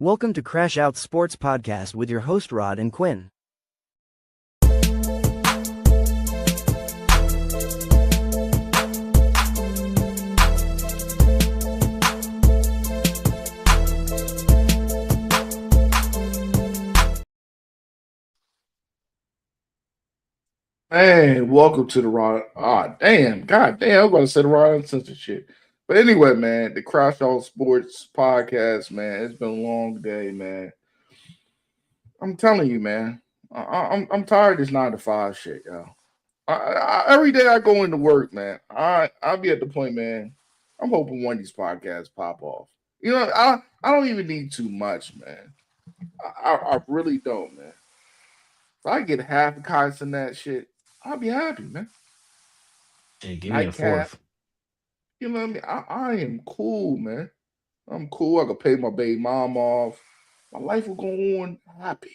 Welcome to Crash Out Sports Podcast with your host Rod and Quinn. Hey, welcome to the Raw. God damn, I was about to say the Raw Uncensored shit. But anyway, man, the Crash Out Sports Podcast, man, it's been a long day, man. I'm telling you, man, I'm tired of this 9 to 5 shit, yo. Every day I go into work, man, I'll be at the point, man. I'm hoping one of these podcasts pop off. I don't even need too much, man. I really don't, man. If I get half a kites in that shit, I'll be happy, man. Hey, give me a Nightcap. fourth. You know what I mean? I am cool, man. I'm cool. I could pay my baby mom off. My life will go on happy.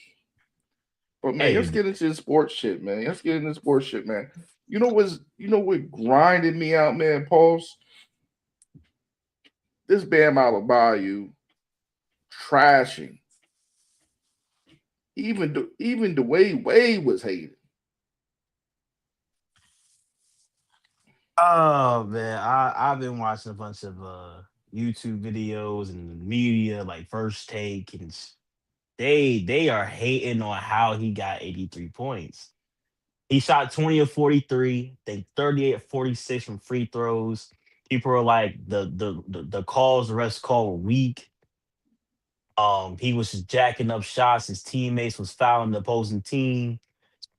But man, let's Hey, get into the sports shit, man. Let's get into sports shit, man. You know what grinded me out, man, Pauls? This Bam out of Bayou trashing. Even the way Wade was hated. oh man, I've been watching a bunch of YouTube videos and media like First Take, and they are hating on how he got 83 points. He shot 20 of 43, then 38 of 46 from free throws. People are like the calls the refs call were weak. He was just jacking up shots. His teammates was fouling the opposing team.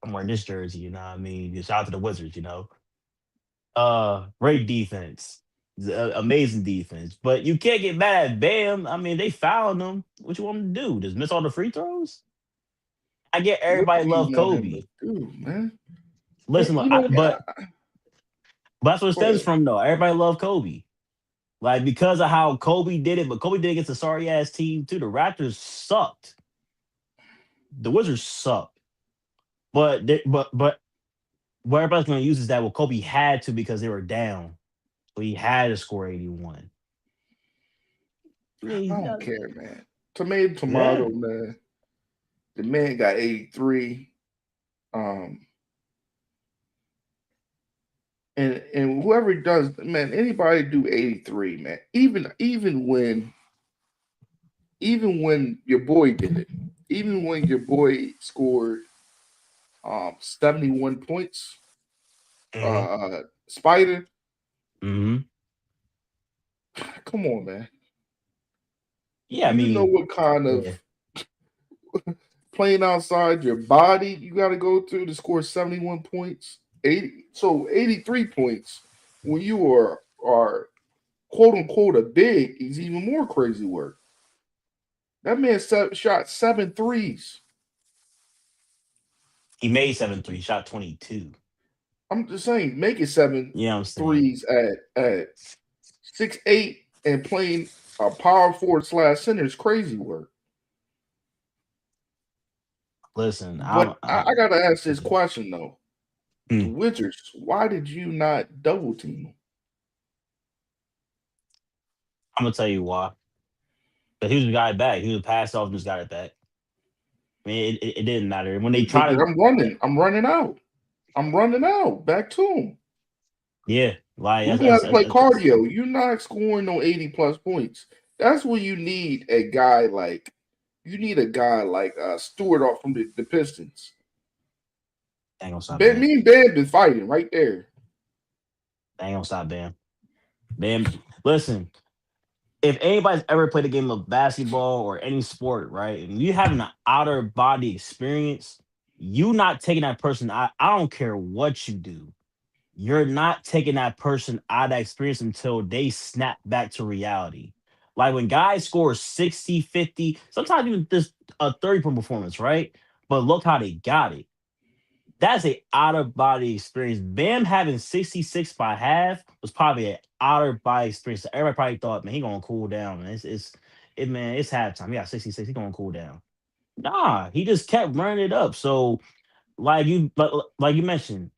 I'm wearing this jersey, you know what I mean? Just shout out to the Wizards, you know. Great defense. Amazing defense. But you can't get mad at Bam. I mean, they fouled him. What you want him to do? Just miss all the free throws? I get What do everybody you love want him to Kobe. do, man? Listen, You know, but that's what it go stems ahead. from though. Everybody love Kobe. Like because of how Kobe did it, but Kobe did it against a sorry ass team too. The Raptors sucked. The Wizards sucked. But what everybody's gonna use is that well, Kobe had to because they were down. So he had to score 81. I I mean, don't care, man. Tomato, yeah. tomato, man. The man got 83. Um, and whoever does, man, anybody do 83, man. Even when your boy did it, even when your boy scored 71 points, hmm Spider, hmm come on, man. Yeah, I Do you know mean, what kind yeah. of playing outside your body you got to go through to score 71 points? 83 points when you are quote unquote a big is even more crazy work. That man shot seven threes. He made 7 3, shot 22. I'm just saying, making seven You know what I'm saying? threes at 6'8" and playing a power forward slash center is crazy work. Listen, But I gotta ask this question though: the I'm Wizards, why did you not double team them? gonna tell you why. But he was the guy back. He was passed off and just got it back. I mean, it didn't matter. When they But try to, I'm running. I'm running out. I'm running out. Back to him. yeah, like We're gonna have to play cardio. You're not scoring no 80 plus points. That's where you need a guy like Stewart off from the Pistons. ain't gonna stop Ben, Bam. me and Ben been fighting right there. Ain't gonna stop Bam. Bam. Listen, if anybody's ever played a game of basketball or any sport, right, and you having an outer body experience, you not taking that person. I don't care what you do. You're not taking that person out of that experience until they snap back to reality. Like when guys score 60, 50, sometimes even just a 30-point performance, right? But look how they got it. That's a out of body experience. Bam having 66 by half was probably an outer body experience. Everybody probably thought, man, he gonna cool down. Man. It's halftime. He got 66. He gonna cool down. Nah, he just kept running it up. So like you mentioned,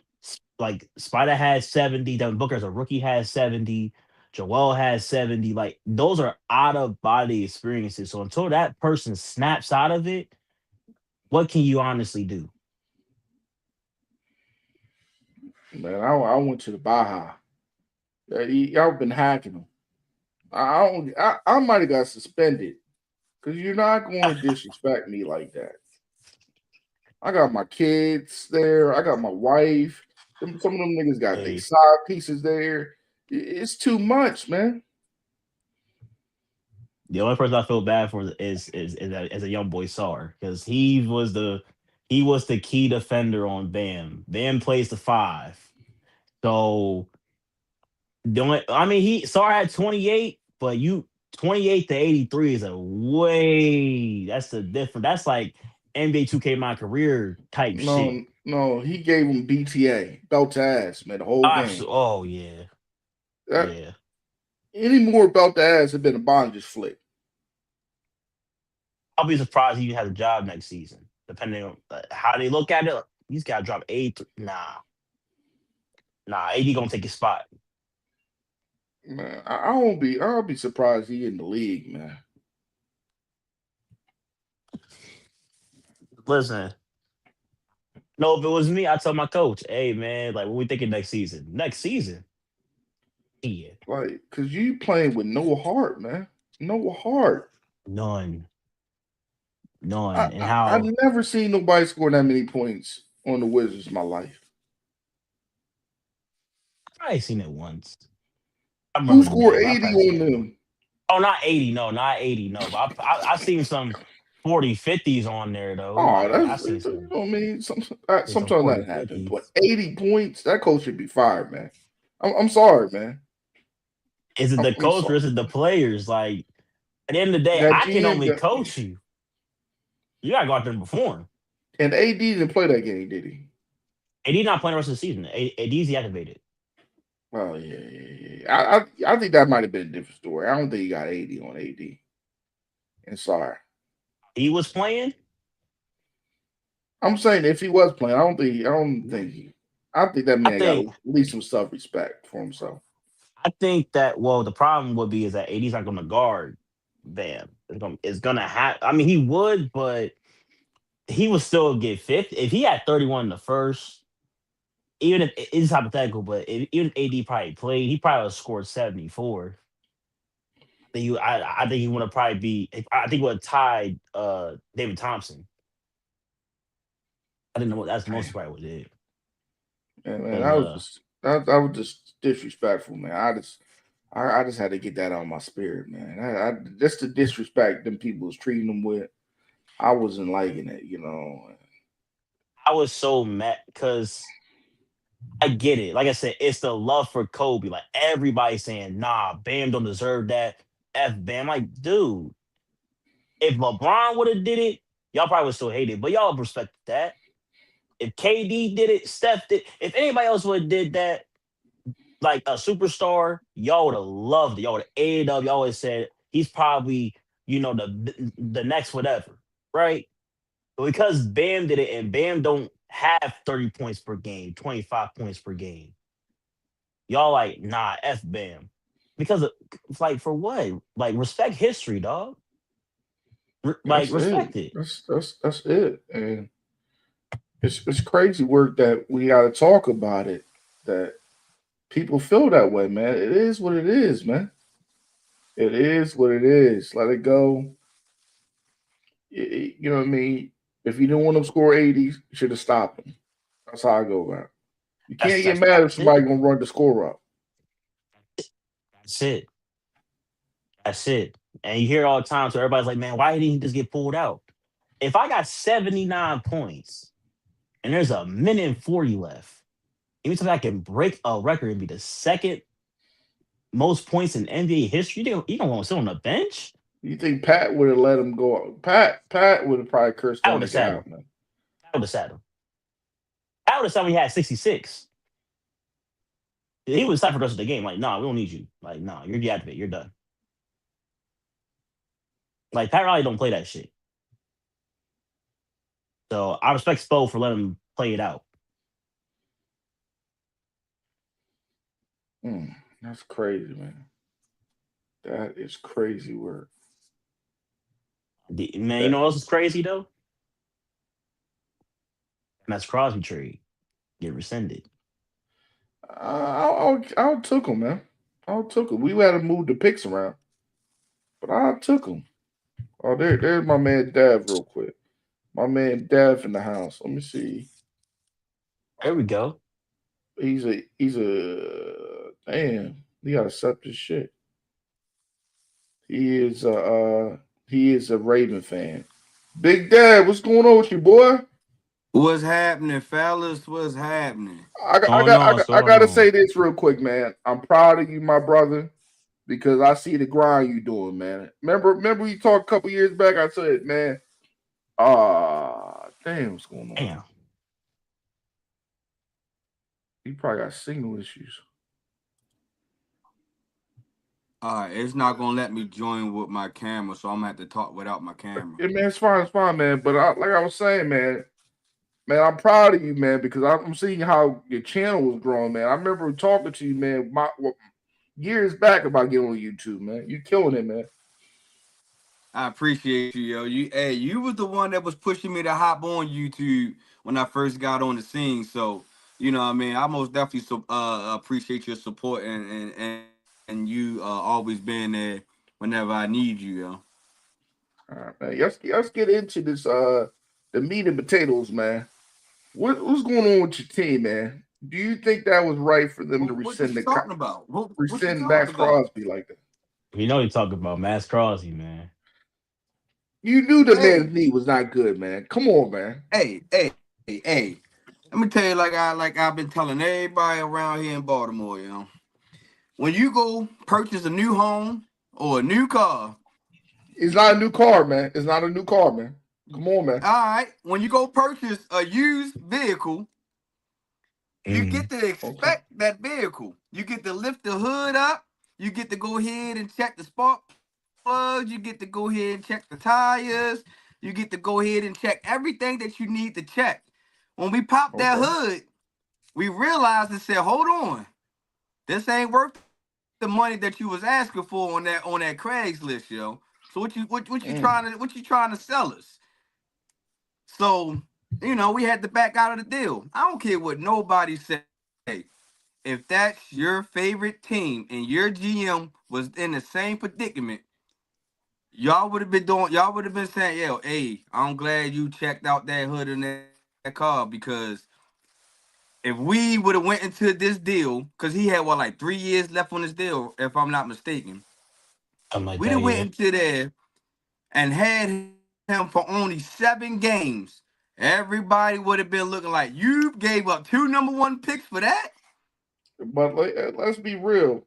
like Spider had 70. Devin Booker as a rookie had 70. Joel has 70. Like those are out of body experiences. So until that person snaps out of it, what can you honestly do? Man, I went to the Baja. Y'all been hacking them. I don't. I might have got suspended because you're not going to disrespect me like that. I got my kids there. I got my wife. Some of them niggas got their Hey, side pieces there. It's too much, man. the only person I feel bad for is a young boy Sar because he was the key defender on Bam. Bam plays the five. So the only, I mean he Sar had 28, but you 28 to 83 is a way that's the different. That's like NBA 2K my career type shit. No, no, he gave him BTA, belt to ass, man, the whole game. Oh yeah, That yeah. any more belt to ass had been a bondage flick. I'll be surprised he even has a job next season, depending on how they look at it. He's got to drop eight. Nah. AD gonna take his spot. Man, I'll be surprised he in the league, man. Listen, no, if it was me, I tell my coach, "Hey, man, like, what we thinking next season? Next season, yeah, Like, cause you playing with no heart, man. No heart. none, I, none." And I've how never seen nobody score that many points on the Wizards in my life. I ain't seen it once. I Who remember the scored day, but I 80 probably seen on it once. them? Oh, not 80, no, not 80, no. But I seen some 40 50s on there though. Oh, Like that's I seen you some, know what I mean. seen some Sometimes 40 that happens, but 50s. 80 points, that coach should be fired, man. I'm sorry, man. Is it the I'm coach or sorry. is it the players? Like at the end of the day, That I can GM only got, coach you. You gotta go out there and perform. and AD didn't play that game, did he? AD not playing the rest of the season. AD's deactivated. Oh yeah. I think that might have been a different story. I don't think he got 80 on AD. And sorry. He was playing. I'm saying if he was playing, I think that I man got at think least some self respect for himself. I think that the problem would be is that AD's not gonna guard Bam. It's gonna have I mean he would, but he would still get 50. If he had 31 in the first, even if it's hypothetical, but even if AD probably played, he probably would have scored 74. I think he would have probably I think would have tied David Thompson. I didn't know what that's the most Damn. probably would did. Yeah, man, Because that was just disrespectful, man. I just had to get that on my spirit, man. Just the disrespect them people was treating them with. I wasn't liking it, you know. I was so mad because I get it. Like I said, it's the love for Kobe. Like everybody's saying, nah, Bam don't deserve that. F Bam. Like, dude, if LeBron would have did it, y'all probably would still hate it. But y'all respect that. If KD did it, Steph did. If anybody else would have did that, like a superstar, y'all would have loved it. Y'all would have ate it up. Y'all would have said he's probably, the next whatever, right? But because Bam did it and Bam don't have 30 points per game, 25 points per game, y'all like, nah, F Bam. Because it's like for what? Like respect history, dog. Like That's it. respect it. That's it. And it's crazy work that we got to talk about it. That people feel that way, man. It is what it is, man. It is what it is. Let it go. You know what I mean? If you didn't want them to score 80, you should have stopped them. That's how I go about it. You That's can't get that's mad if that's somebody it. gonna run the score up. That's it. That's it. And you hear all the time, so everybody's like, man, why didn't he just get pulled out? If I got 79 points and there's a minute and 40 left, even if I can break a record and be the second most points in NBA history, you don't want to sit on the bench? You think Pat would have let him go? Pat would have probably cursed I that would have nigga sat him. out, man. I would have sat him. I would have sat when he had 66. He would sat for the rest of the game. Like, nah, we don't need you. Like, nah, you're deactivated. You're done. Like, Pat Riley don't play that shit. So I respect Spo for letting him play it out. That's crazy, man. That is crazy work. Man, you That, know what else is crazy though? Maxx Crosby trade get rescinded. I took him, man. I took him. We had to move the picks around, but I took him. Oh, there's my man Dev, real quick. My man Dev in the house. Let me see. There we go. He's a damn. He gotta accept this shit. He is he is a Raven fan. Big Dad, what's going on with you, boy? What's happening, fellas? What's happening? Going on, what's I going gotta on? say this real quick, man. I'm proud of you, my brother, because I see the grind you doing, man. Remember we talked a couple years back. I said, man, damn, what's going on? Damn. He probably got signal issues. All right, it's not gonna let me join with my camera, so I'm gonna have to talk without my camera. Yeah, man, it's fine, man. But like I was saying, man, I'm proud of you, man, because I'm seeing how your channel was growing, man. I remember talking to you, man, years back about getting on YouTube, man. You killing it, man. I appreciate you, yo. You was the one that was pushing me to hop on YouTube when I first got on the scene. So, you know what I mean? I most definitely appreciate your support and you always being there whenever I need you, yo. All right, man. Let's get into this the meat and potatoes, man. What's going on with your team, man? Do you think that was right for them to What you talking about? What you rescind talking Max about? Crosby like that? You know you talking about Maxx Crosby, man. You knew the Hey, man's knee was not good, man. Come on, man. hey. Let me tell you, I've been telling everybody around here in Baltimore, you know. When you go purchase a new home or a new car, It's not a new car, man. It's not a new car, man. Come on, man. all right, when you go purchase a used vehicle, you Mm-hmm. get to Okay. expect that vehicle. You get to lift the hood up. You get to go ahead and check the spark plugs. You get to go ahead and check the tires. You get to go ahead and check everything that you need to check. When we popped that Okay. hood, we realized and said, hold on, this ain't worth the money that you was asking for on that Craigslist, yo. So Mm. what you trying to sell us? So, you know, we had to back out of the deal. I don't care what nobody say. If that's your favorite team and your GM was in the same predicament, y'all would have been saying, yo, hey, I'm glad you checked out that hood in that car because if we would have went into this deal, because he had what like 3 years left on this deal, if I'm not mistaken, Something like we'd that, have went yeah. into there and had him for only 7 games. Everybody would have been looking like you gave up 2 number 1 picks for that. But let's be real.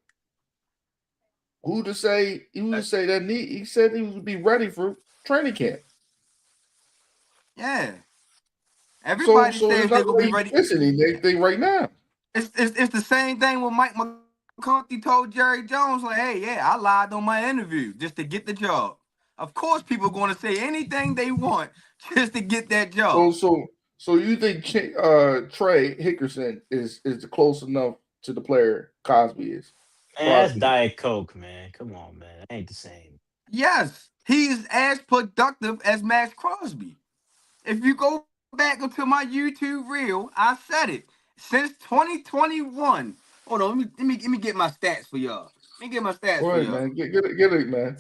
Who to say? Who to say that? He said he would be ready for training camp. Yeah, So everybody there's says not they're gonna be really ready. missing anything right now. It's the same thing when Mike McCarthy told Jerry Jones, like, hey, yeah, I lied on my interview just to get the job. Of course, people are going to say anything they want just to get that So job. so so you think Trey Hickerson is close enough to the player Cosby is? Man, that's Crosby is. Diet Coke, man. Come on, man. That ain't the same. Yes, he's as productive as Max Crosby. If you go back into my YouTube reel, I said it. Since 2021. Hold on, let me get my stats for y'all. Let me get my stats Go for ahead, y'all. man. Get it, man.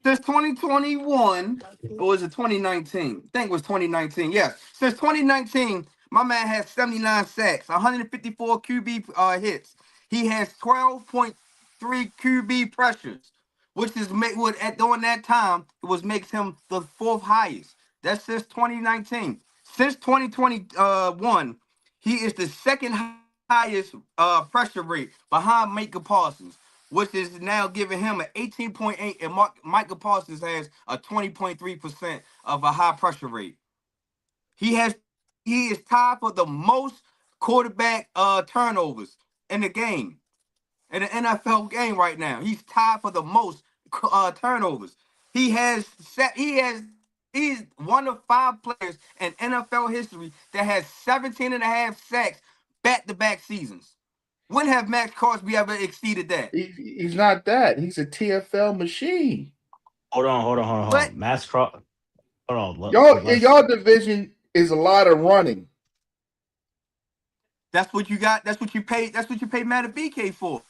Since 2021, or was it 2019? I think it was 2019. Yes. Since 2019, my man has 79 sacks, 154 QB hits. He has 12.3 QB pressures, which is what at during that time it was makes him the fourth highest. That's since 2019. Since 2021, he is the second highest pressure rate behind Micah Parsons, which is now giving him an 18.8, and Micah Parsons has a 20.3% of a high pressure rate. He has he is tied for the most quarterback turnovers in the game. In the NFL game right now. He's tied for the most turnovers. He's one of 5 players in NFL history that has 17 and a half sacks back-to-back seasons. When have Maxx Crosby ever exceeded that? He's not that. He's a TFL machine. Hold on. But Mass Cross. Hold on. Y'all Let's. division is a lot of running. that's what you got. That's what you pay. That's what you pay Matt BK for.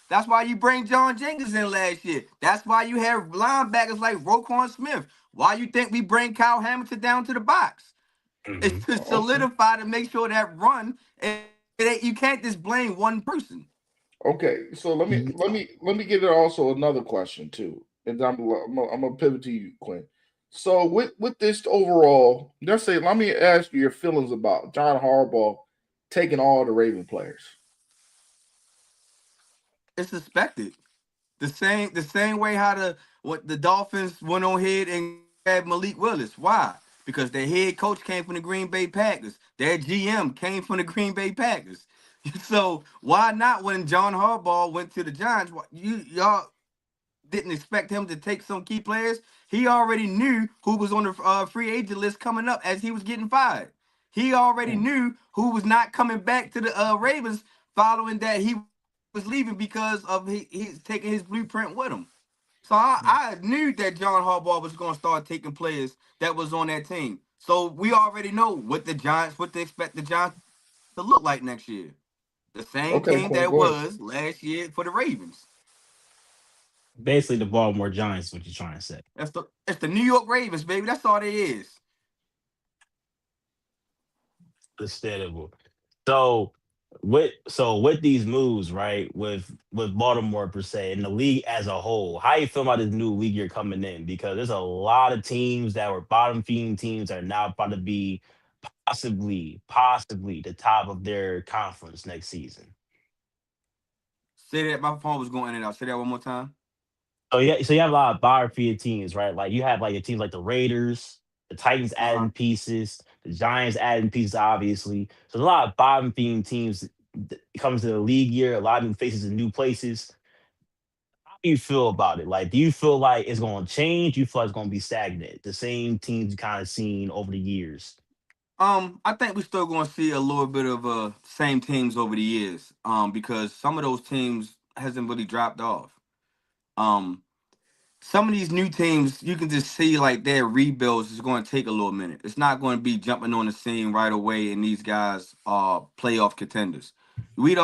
That's why you bring John Jenkins in last year. That's why you have linebackers like Roquan Smith. Why you think we bring Kyle Hamilton down to the box? Mhm. It's to Okay. solidify to make sure that run. You can't just blame one person. Okay. So let me get it also another question too, and I'm gonna pivot to you, Quinn. So with this overall, let me ask you your feelings about John Harbaugh taking all the Raven players. It's suspected. The same way how the Dolphins went on ahead and grabbed Malik Willis. Why? Because their head coach came from the Green Bay Packers. Their GM came from the Green Bay Packers. So why not when John Harbaugh went to the Giants? Y'all didn't expect him to take some key players. He already knew who was on the free agent list coming up as he was getting fired. He already Hmm. knew who was not coming back to the Ravens following that he was leaving because of he's taking his blueprint with him. So I knew that John Harbaugh was going to start taking players that was on that team. So we already know what to expect the Giants to look like next year. The same Okay, team Quinn, that go ahead. was last year for the Ravens. Basically, the Baltimore Giants. What you trying to say? It's the New York Ravens, baby. That's all they is. Understandable. So with these moves, right? With Baltimore per se and the league as a whole, how you feel about this new league year coming in? Because there's a lot of teams that were bottom feeding teams that are now about to be possibly the top of their conference next season. Say that my phone was going in and out. Say that one more time. So you have a lot of bottom feeding teams, right? Like you have like your teams like the Raiders, the Titans Uh huh. adding pieces, the Giants adding pieces, obviously. So there's a lot of bottom feeding teams comes to the league year, a lot of new faces in new places. How do you feel about it? Like, do you feel like it's going to change? Do you feel like it's going to be stagnant? The same teams you kind of seen over the years. I think we're still going to see a little bit of same teams over the years. Because some of those teams hasn't really dropped off. Um, some of these new teams, you can just see like their rebuilds is going to take a little minute. It's not going to be jumping on the scene right away, and these guys are playoff contenders. We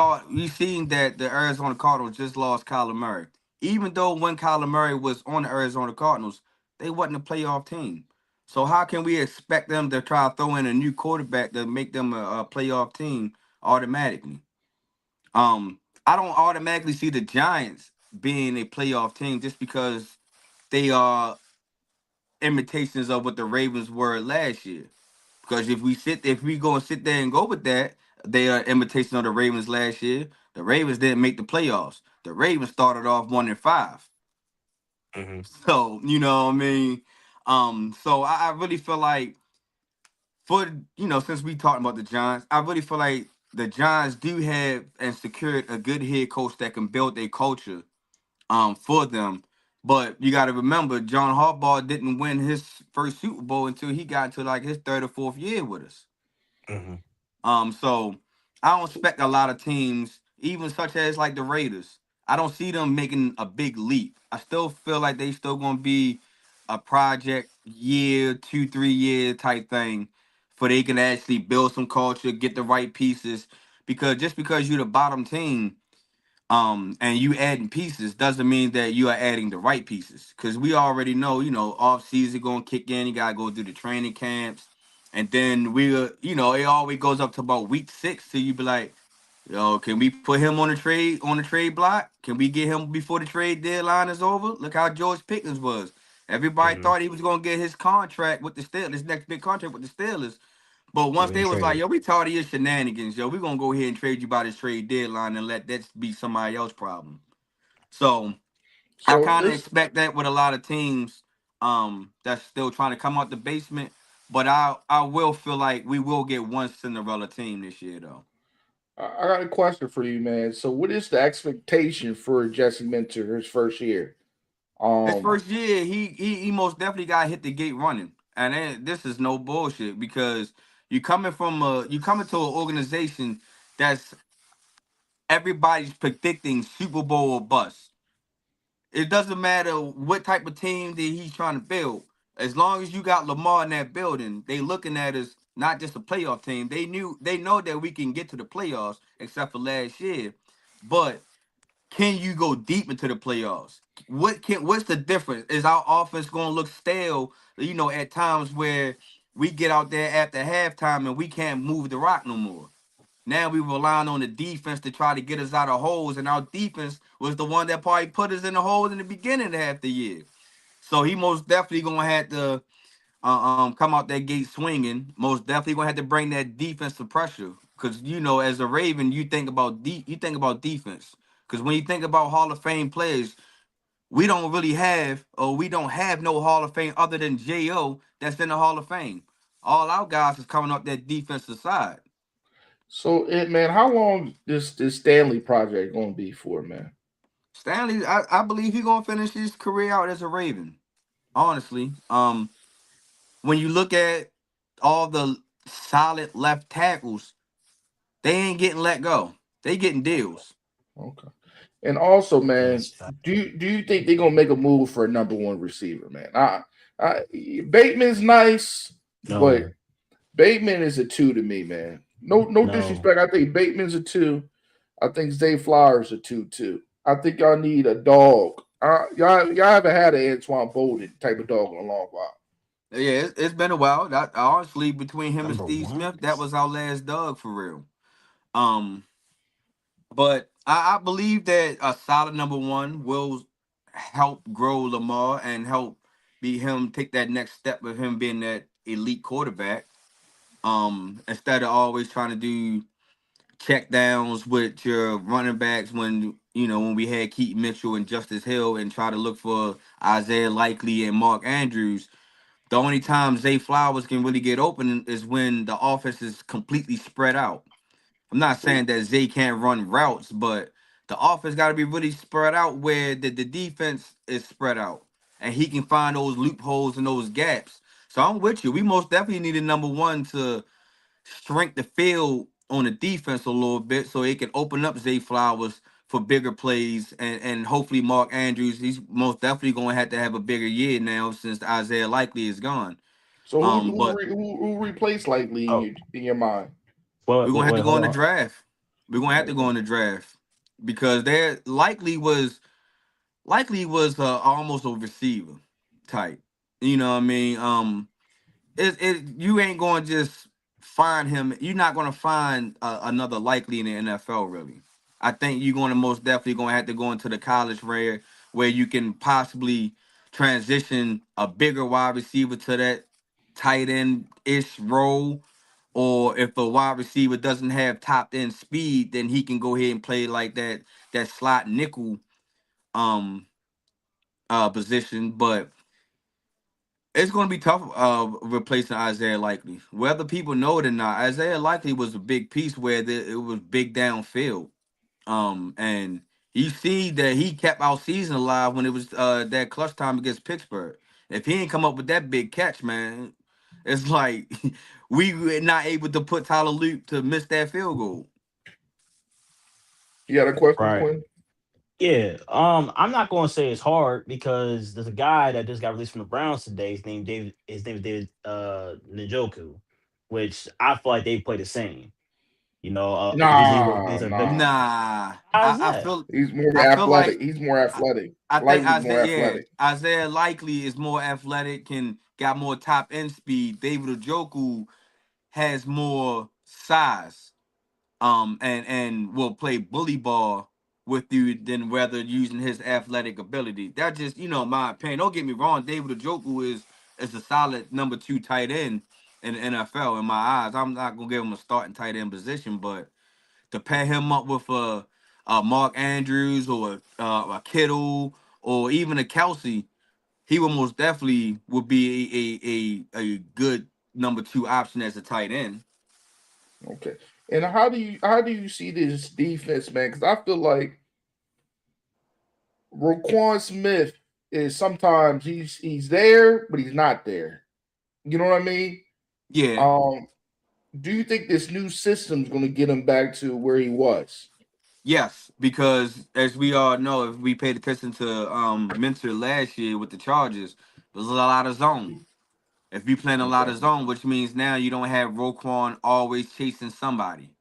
seen that the Arizona Cardinals just lost Kyler Murray. Even though when Kyler Murray was on the Arizona Cardinals, they wasn't a playoff team. So how can we expect them to try to throw in a new quarterback to make them a playoff team automatically? I don't automatically see the Giants being a playoff team just because they are imitations of what the Ravens were last year. Because if we go and sit there and go with that, they are imitation of the Ravens last year. The Ravens didn't make the playoffs. The Ravens started off 1-5. Hmm. So you know what I mean. So I really feel like for since we talking about the Giants, I really feel like the Giants do have and secured a good head coach that can build a culture for them. But you got to remember, John Harbaugh didn't win his first Super Bowl until he got to like his third or fourth year with us. Hmm. So I don't expect a lot of teams, even such as like the Raiders. I don't see them making a big leap. I still feel like they still gonna be a project year, 2, 3 year type thing, for they can actually build some culture, get the right pieces. Because just because you're the bottom team, and you adding pieces doesn't mean that you are adding the right pieces, because we already know, off season gonna kick in. You gotta go through the training camps, and then it always goes up to about week 6 till you be like, yo, can we put him on the trade block? Can we get him before the trade deadline is over? Look how George Pickens was. Everybody Hmm. thought he was gonna get his contract with the Steelers, his next big contract with the Steelers. But He once been they was like, traded. yo, we tired of your shenanigans, yo, we gonna go ahead and trade you by this trade deadline and let that be somebody else's problem. So I So kind of this expect that with a lot of teams that's still trying to come out the basement. But I will feel like we will get one Cinderella team this year though. I got a question for you, man. So what is the expectation for Jesse Minter his first year? His Um, first year, he most definitely got hit the gate running, and this is no bullshit because you coming to an organization that's everybody's predicting Super Bowl or bust. It doesn't matter what type of team that he's trying to build. As long as you got Lamar in that building, they looking at us not just a playoff team. They know that we can get to the playoffs, except for last year. But can you go deep into the playoffs? What's the difference? Is our offense going to look stale? At times where we get out there after halftime and we can't move the rock no more. Now we relying on the defense to try to get us out of holes, and our defense was the one that probably put us in the holes in the beginning of half the year. So he most definitely gonna have to come out that gate swinging. Most definitely gonna have to bring that defensive pressure, because as a Raven, you think about defense. Because when you think about Hall of Fame players, we don't have no Hall of Fame other than Jo that's in the Hall of Fame. All our guys is coming up that defensive side. So, man, how long this Stanley project gonna be for, man? Stanley, I believe he's gonna finish his career out as a Raven. Honestly, when you look at all the solid left tackles, they ain't getting let go. They getting deals. Okay. And also, man, Yes, fact. do you think they're gonna make a move for a number one receiver, man? Bateman's nice, but No, Bateman is a 2 to me, man. No no. disrespect. I think Bateman's a 2. I think Zay Flowers a 2 too. I think y'all need a dog. Y'all haven't had an Antoine Bolden type of dog in a long while. Yeah, it's been a while. That honestly, between him and Number Steve one. Smith, that was our last dog for real. Um, but I believe that a solid number one will help grow Lamar and help be him take that next step of him being that elite quarterback. Instead of always trying to do check downs with your running backs when we had Keaton Mitchell and Justice Hill and try to look for Isaiah Likely and Mark Andrews. The only time Zay Flowers can really get open is when the offense is completely spread out. I'm not saying that Zay can't run routes, but the offense got to be really spread out where the defense is spread out and he can find those loopholes and those gaps. So I'm with you. We most definitely need a number one to shrink the field on the defense a little bit so it can open up Zay Flowers for bigger plays and hopefully Mark Andrews. He's most definitely going to have a bigger year now since Isaiah Likely is gone. So But who replaced Likely Oh, in your mind? we're wait, gonna wait, have wait, to go hold in the on. draft. We're gonna have to go Okay. in the draft because there likely was almost a receiver type. You know what I mean? It you ain't gonna just find him. You're not gonna find another Likely in the NFL really. I think you're gonna most definitely gonna have to go into the college where you can possibly transition a bigger wide receiver to that tight end ish role. Or if a wide receiver doesn't have top end speed, then he can go ahead and play like that slot nickel um position. But it's going to be tough replacing Isaiah Likely. Whether people know it or not, Isaiah Likely was a big piece where it was big downfield. And you see that he kept our season alive when it was that clutch time against Pittsburgh. If he ain't come up with that big catch, man, it's like we were not able to put Tyler Loop to miss that field goal. You got a question, Right. Quinn? Yeah. I'm not going to say it's hard because there's a guy that just got released from the Browns today. His name David. His name is David Njoku, which I feel like they play the same. He's a big. Nah. Nah, How's I that? feel He's more I feel athletic. like He's more I, athletic. I think Likely's Isaiah, more yeah, athletic. Isaiah Likely is more athletic, and got more top end speed. David Ojoku has more size, and will play bully ball with you than whether using his athletic ability. That just my opinion. Don't get me wrong, David Ojoku is a solid number two tight end in the NFL in my eyes. I'm not gonna give him a starting tight end position, but to pair him up with a Mark Andrews or a Kittle or even a Kelsey, he would most definitely would be a good number two option as a tight end. Okay. And how do you see this defense, man? Because I feel like Roquan Smith is sometimes he's there, but he's not there. You know what I mean? Yeah. Um, do you think this new system's going to get him back to where he was? Yes, because as we all know, if we paid attention to Mentor last year with the Chargers, there's a lot of zone. If you playing a lot Okay. of zone, which means now you don't have Roquan always chasing somebody.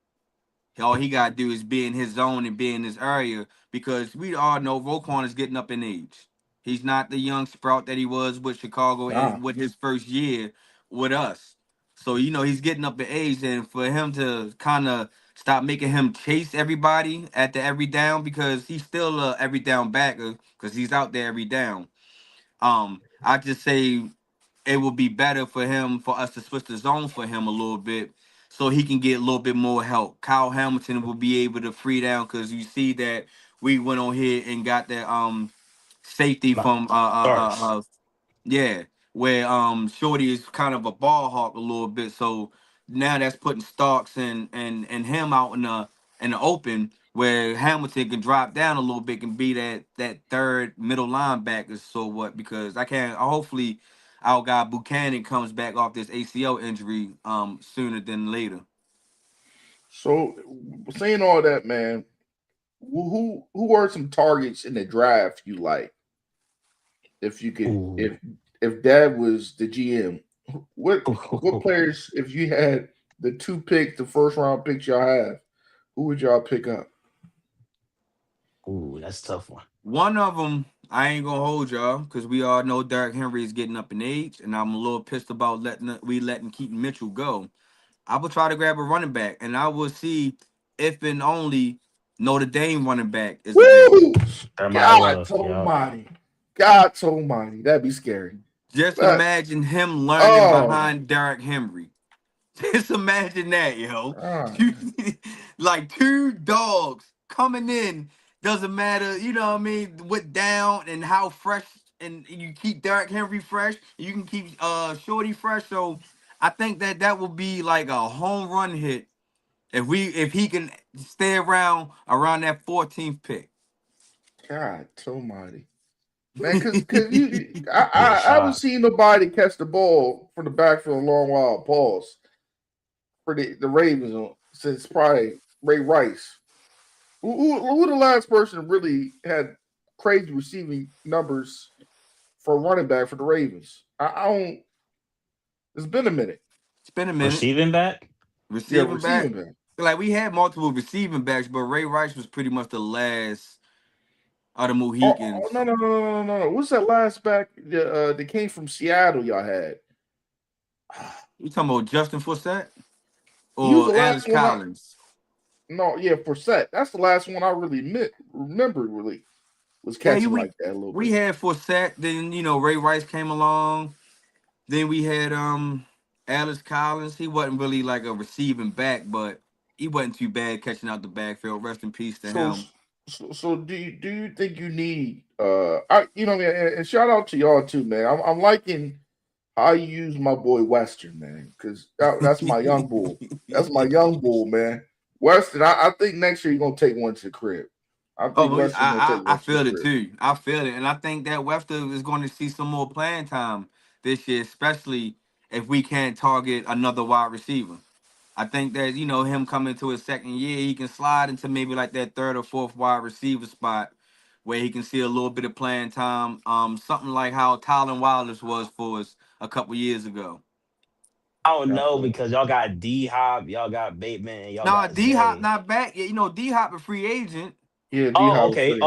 All he gotta do is be in his zone and be in his area because we all know Roquan is getting up in age. He's not the young sprout that he was with Chicago Nah. and with his first year with us. So he's getting up in age, and for him to kind of stop making him chase everybody at the every down because he's still a every down backer because he's out there every down. I just say it would be better for us to switch the zone for him a little bit so he can get a little bit more help. Kyle Hamilton will be able to free down because you see that we went on here and got that safety Nah, from Starks. yeah, where Shorty is kind of a ball hawk a little bit. So now that's putting Starks and him out in the open where Hamilton can drop down a little bit and be that third middle linebacker. So what? Because I can't. Hopefully, our guy Buchanan comes back off this ACL injury sooner than later. So saying all that, man, who are some targets in the draft you like? If you could, Ooh. if Dad was the GM, what players? If you had the two picks, the first round picks y'all have, who would y'all pick up? Ooh, that's a tough one. One of them, I ain't gonna hold y'all because we all know Derrick Henry is getting up in age, and I'm a little pissed about letting Keaton Mitchell go. I would try to grab a running back, and I will see if and only Notre Dame running back is available. Woo! That might God well. Yeah. Almighty, God Almighty, that'd be scary. Just But imagine him learning oh, behind Derrick Henry. Just imagine that, yo. God. Like two dogs coming in. Doesn't matter, you know what I mean, what down and how fresh, and you keep Derrick Henry fresh. You can keep Shorty fresh. So I think that will be like a home run hit if he can stay around that 14th pick. God Almighty, man, because I, Get I haven't shot. seen nobody catch the ball from the backfield in a long while. Pause for the Ravens since probably Ray Rice. Who the last person really had crazy receiving numbers for a running back for the Ravens? I don't. It's been a minute. It's been a minute. Receiving back? Yeah, Receiving back. receiving back. Like we had multiple receiving backs, but Ray Rice was pretty much the last of the Oh, Mohicans. no. What's that last back that came from Seattle? Y'all had. You talking about Justin Forsett He was the or Alex last one. Collins? No, yeah, Forsett. That's the last one I really remember. Really was Yeah, catching like that a little we bit. had Forsett. Then Ray Rice came along. Then we had Alex Collins. He wasn't really like a receiving back, but he wasn't too bad catching out the backfield. Rest in peace to So, him. so do you think you need and shout out to y'all too, man. I'm liking how you use my boy Western, man, because that's my young bull. That's my young bull, man. Western, I think next year you're gonna take one to the crib. I think Oh, Western gonna take I one to the feel it crib. too. I feel it, and I think that Webster is going to see some more playing time this year, especially if we can't target another wide receiver. I think that him coming to his second year, he can slide into maybe like that third or fourth wide receiver spot where he can see a little bit of playing time. Something like how Tylen Wallace was for us a couple years ago. I don't Yeah, I know feel because y'all got D Hop, y'all got Bateman, and y'all Nah, got D Hop Zay. not back yet. D Hop a free agent. yeah, D Oh, Hop okay. free.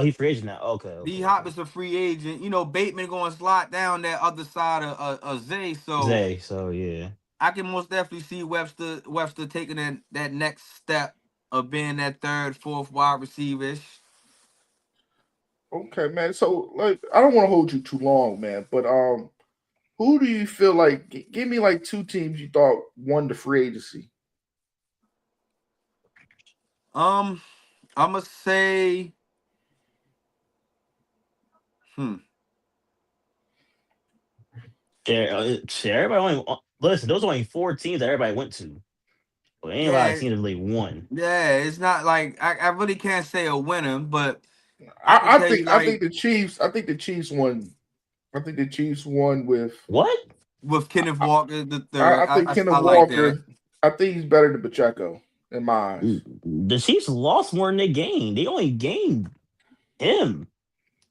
He free agent now. Okay, D okay, Hop okay. is a free agent. Bateman going to slide down that other side of Zay. So Zay. So yeah. I can most definitely see Webster taking that next step of being that third, fourth wide receiver. Okay, man. So like, I don't want to hold you too long, man, but who do you feel like? Give me like two teams you thought won the free agency. I'm gonna say, hmm. Everybody only listen. Those are only four teams that everybody went to. Well, ain't a lot of Yeah, teams that really won. yeah. It's not like I really can't say a winner, but I can I, I tell you think I think like the Chiefs. I think the Chiefs won. I think the Chiefs won with. What? with Kenneth Walker the I, third. I think I Kenneth like that. Walker. I think he's better than Pacheco. in my eyes. The Chiefs lost more than they gained. They only gained him.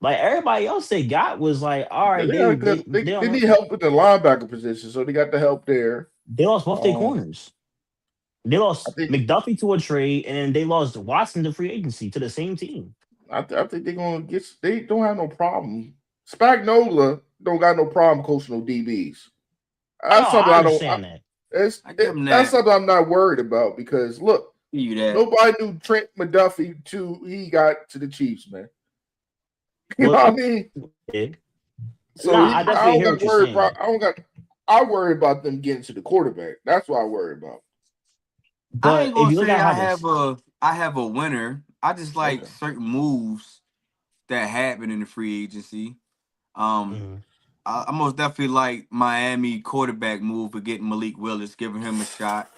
Like everybody else they got was like, all Yeah, right, they got a good. They need help with the linebacker position, so they got the help there. they lost both their Um, corners. They I lost think McDuffie to a trade, and then they lost Watson to free agency to the same team. I think they're gonna get. They don't have no problem. Spagnola don't got no problem coaching no DBs. Oh, That's something I I don't. understand that. I give him That's that. something I'm not worried about because look, Give you that. nobody knew Trent McDuffie till he got to the Chiefs, man. You know Well, what I mean? yeah. So Nah, I I definitely don't hear got what you're worried saying. about. I don't got. I worry about them getting to the quarterback. That's what I worry about. I But ain't if gonna you look say at how this, I have a winner. I just like Okay. certain moves that happen in the free agency. Um, Mhm. I most definitely like Miami quarterback move for getting Malik Willis, giving him a shot.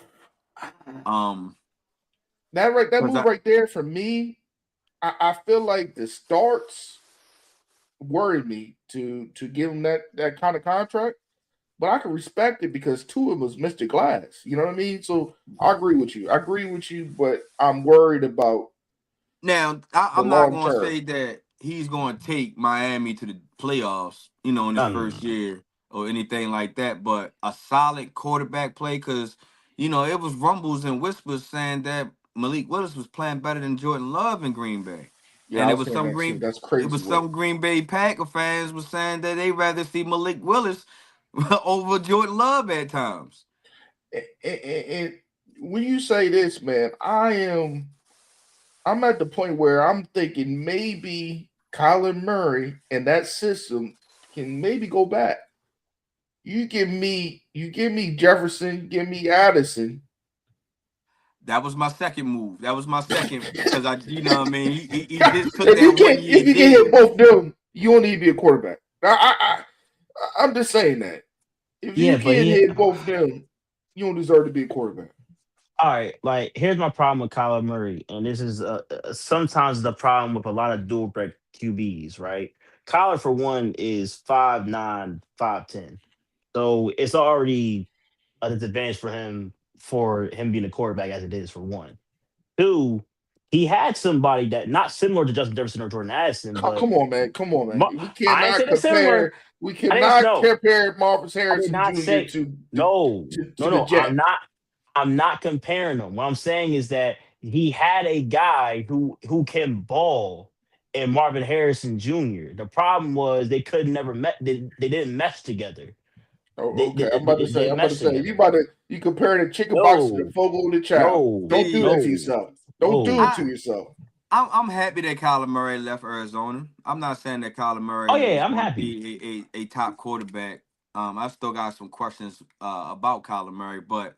Um, That cause move right there for me, I feel like the starts worried me to give him that kind of contract. But I can respect it because two of them was Mr. Glass. You know what I mean? So I agree with you. I agree with you, but I'm worried about now the I'm not long gonna term. say that he's gonna take Miami to the playoffs, in his no, no, first no. year or anything like that. But a solid quarterback play, because it was rumbles and whispers saying that Malik Willis was playing better than Jordan Love in Green Bay, Yeah, and I it was was saying some that too. Green. That's It crazy was work. some Green Bay Packer fans was saying that they rather see Malik Willis over Jordan Love at times. And when you say this, man, I'm at the point where I'm thinking maybe Kyler Murray and that system can maybe go back. You give me Jefferson, give me Addison. That was my second move. That was my second because what I mean. He just took If that you one can't year if you can hit deal. both them, you don't need to be a quarterback. I'm just saying that. If Yeah, you but can't he. hit both them, you don't deserve to be a quarterback. All right, like here's my problem with Kyler Murray, and this is sometimes the problem with a lot of dual break QBs, right? Kyler, for one, is 5'9", 5'10", so it's already a disadvantage for him being a quarterback as it is for one. Two, he had somebody that not similar to Justin Jefferson or Jordan Addison, but Come on, man. Come on, man. Mar- We I didn't say cannot they're similar. compare. We I didn't cannot know. compare Marcus I did Harrison not Jr. say no, to no, the no. I'm Jet. not. I'm not comparing them. What I'm saying is that he had a guy who can ball in Marvin Harrison Jr. The problem was they could never met. They didn't mesh together. Oh, okay. They I'm didn't about to mesh say. together. You comparing the chicken box to the No, fogo de child. no, Don't do that See, to no, yourself. Don't do it no. to I yourself. I'm happy that Kyler Murray left Arizona. I'm not saying that Kyler Oh Murray yeah, is I'm going to happy. be a top quarterback. I still got some questions about Kyler Murray, but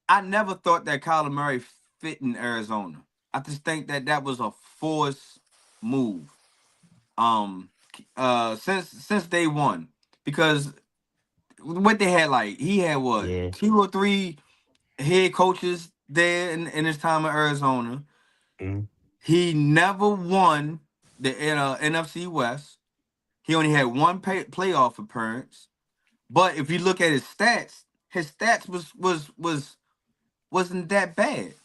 I never thought that Kyler Murray fit in Arizona. I just think that that was a forced move. Um, since day one, because what they had, like, he had what, Yeah. 2 or 3 head coaches there in his time in Arizona. Mm. He never won the NFC West. He only had one playoff appearance. But if you look at his stats wasn't that bad.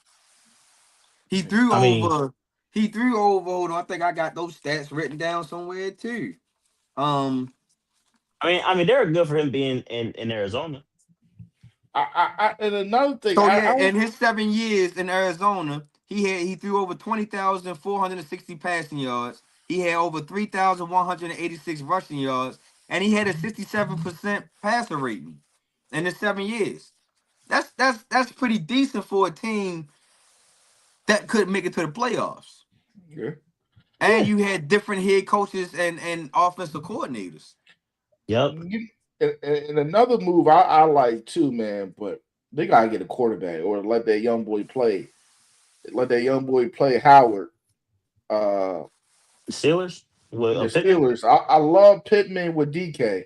He threw I mean, over. He threw over. Hold on, I think I got those stats written down somewhere too. Um. they're good for him being in Arizona. And another thing, So yeah, I was in his 7 years in Arizona, he threw over 20,460 passing yards. He had over 3,186 rushing yards, and he had a 67% passer rating in his 7 years. That's pretty decent for a team that could make it to the playoffs. yeah. And Yeah. you had different head coaches and offensive coordinators. Yep. You, and another move I like too, man. But they gotta get a quarterback or let that young boy play. Let that young boy play Howard. Uh, Steelers with the Pittman. Steelers. I love Pittman with DK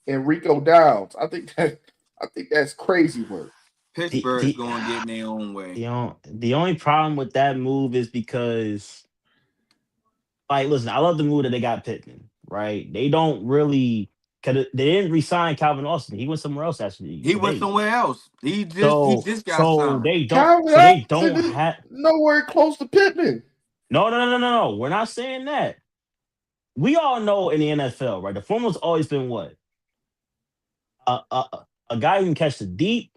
and Rico Downs. I think that's crazy work. The Pittsburgh's the going to get in their own way. the only problem with that move is because, like, listen, I love the move that they got Pittman, right? They don't really. Cause they didn't resign Calvin Austin. He went somewhere else actually He went today. somewhere else. He So just got so signed. they don't Calvin so they Austin don't is have nowhere close to Pittman. no. We're not saying that. We all know in the NFL, right? The formula's always been what? A, a, a guy who can catch the deep,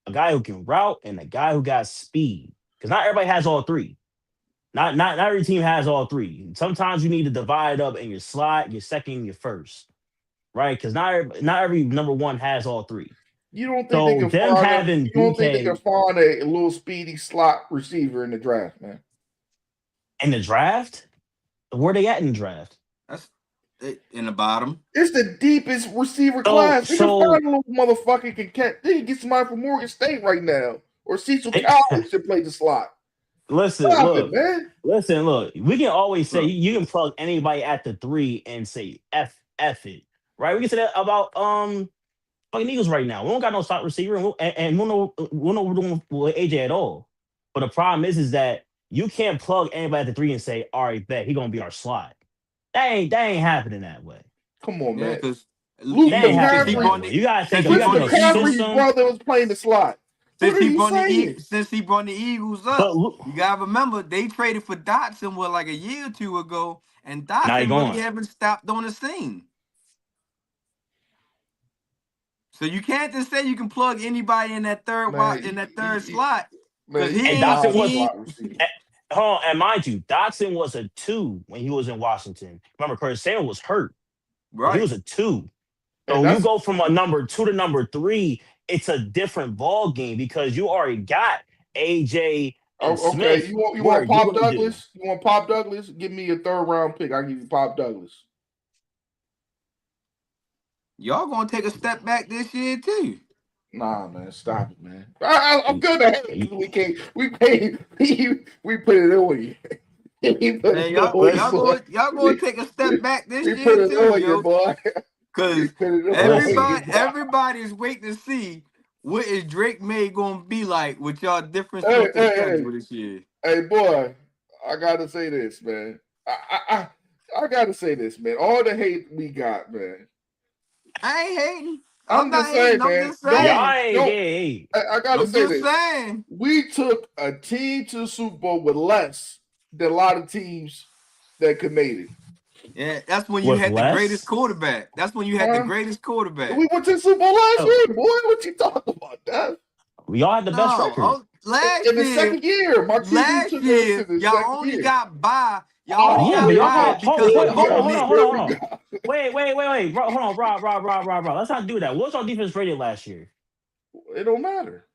a guy who can route, and a guy who got speed. Because not everybody has all three. Not every team has all three. Sometimes you need to divide up in your slot, your second, your first, right? Because not every number one has all three. You don't think they So can them find a, having you don't think they can DK find a little speedy slot receiver in the draft, man? in the draft, where they at in the draft? That's in the bottom. It's the deepest receiver So class. They can so find a little motherfucker can catch. They can get somebody from Morgan State right now, or Cecil Hey, Cowley should play the slot. listen, Stop it, look, man. look. We can always say Bro. you can plug anybody at the three and say F it, right? We can say that about fucking Eagles right now. We don't got no slot receiver, and we don't know what we're doing with AJ at all. But the problem is that you can't plug anybody at the three and say, all right, bet he gonna be our slot. That ain't happening that way. Come on, Yeah, man. because Luke That ain't since he happening McCaffrey, that brought way. the You gotta think since of he you Chris gotta brought think the of Eagles, McCaffrey's system. brother was playing the slot. What since are he you brought the saying? since he brought the Eagles But up, look, you gotta remember they traded for Dotson like a year or two ago, and now you Dotson really going. haven't stopped on the scene. So you can't just say you can plug anybody in that Man, third slot because he's a And Dotson dime was slot receiver. hold on, and mind you, Dotson was a 2 when he was in Washington. Remember, Curtis Samuel was hurt. So he right. was a 2. And So you that's go from a number 2 to number 3, it's a different ball game because you already got AJ and okay. Smith. You What are want you Pop gonna do? Douglas? You want Pop Douglas? Give me a third round pick. I'll give you Pop Douglas. Y'all gonna take a step back this year too. Nah, man, stop it, man. I'm good to hate because You- we can't. We pay. We put it on you. We put Man, it on you, boy. y'all gonna take a step back this We year put it too, on you, yo. boy. We Cause put it on you, Listen, boy. everybody's waiting to see what is Drake May gonna be like with y'all different Hey, strength of hey, schedule this year. hey, boy. I gotta say this, man. I gotta say this, man. All the hate we got, man. I ain't hating. I'm I'm not just hating. saying, I'm man. just y'all saying. ain't gay. I gotta I'm say just this. saying. We took a team to the Super Bowl with less than a lot of teams that could made it. Yeah, that's when you With had the greatest less? quarterback. That's when you had the Huh? greatest quarterback. We went to the Super Bowl last Oh, year, boy. What you talking about, that? y'all had the best No, record. In the second year, my QB last took us in year, the y'all second only year. got by. Y'all only Oh, Yeah, but got here y'all we by had go. because of Here we Bo go. Nick. Here we hold on. go. Wait. Bro, hold on, Rob. Let's not do that. What's our defense rated last year? It don't matter.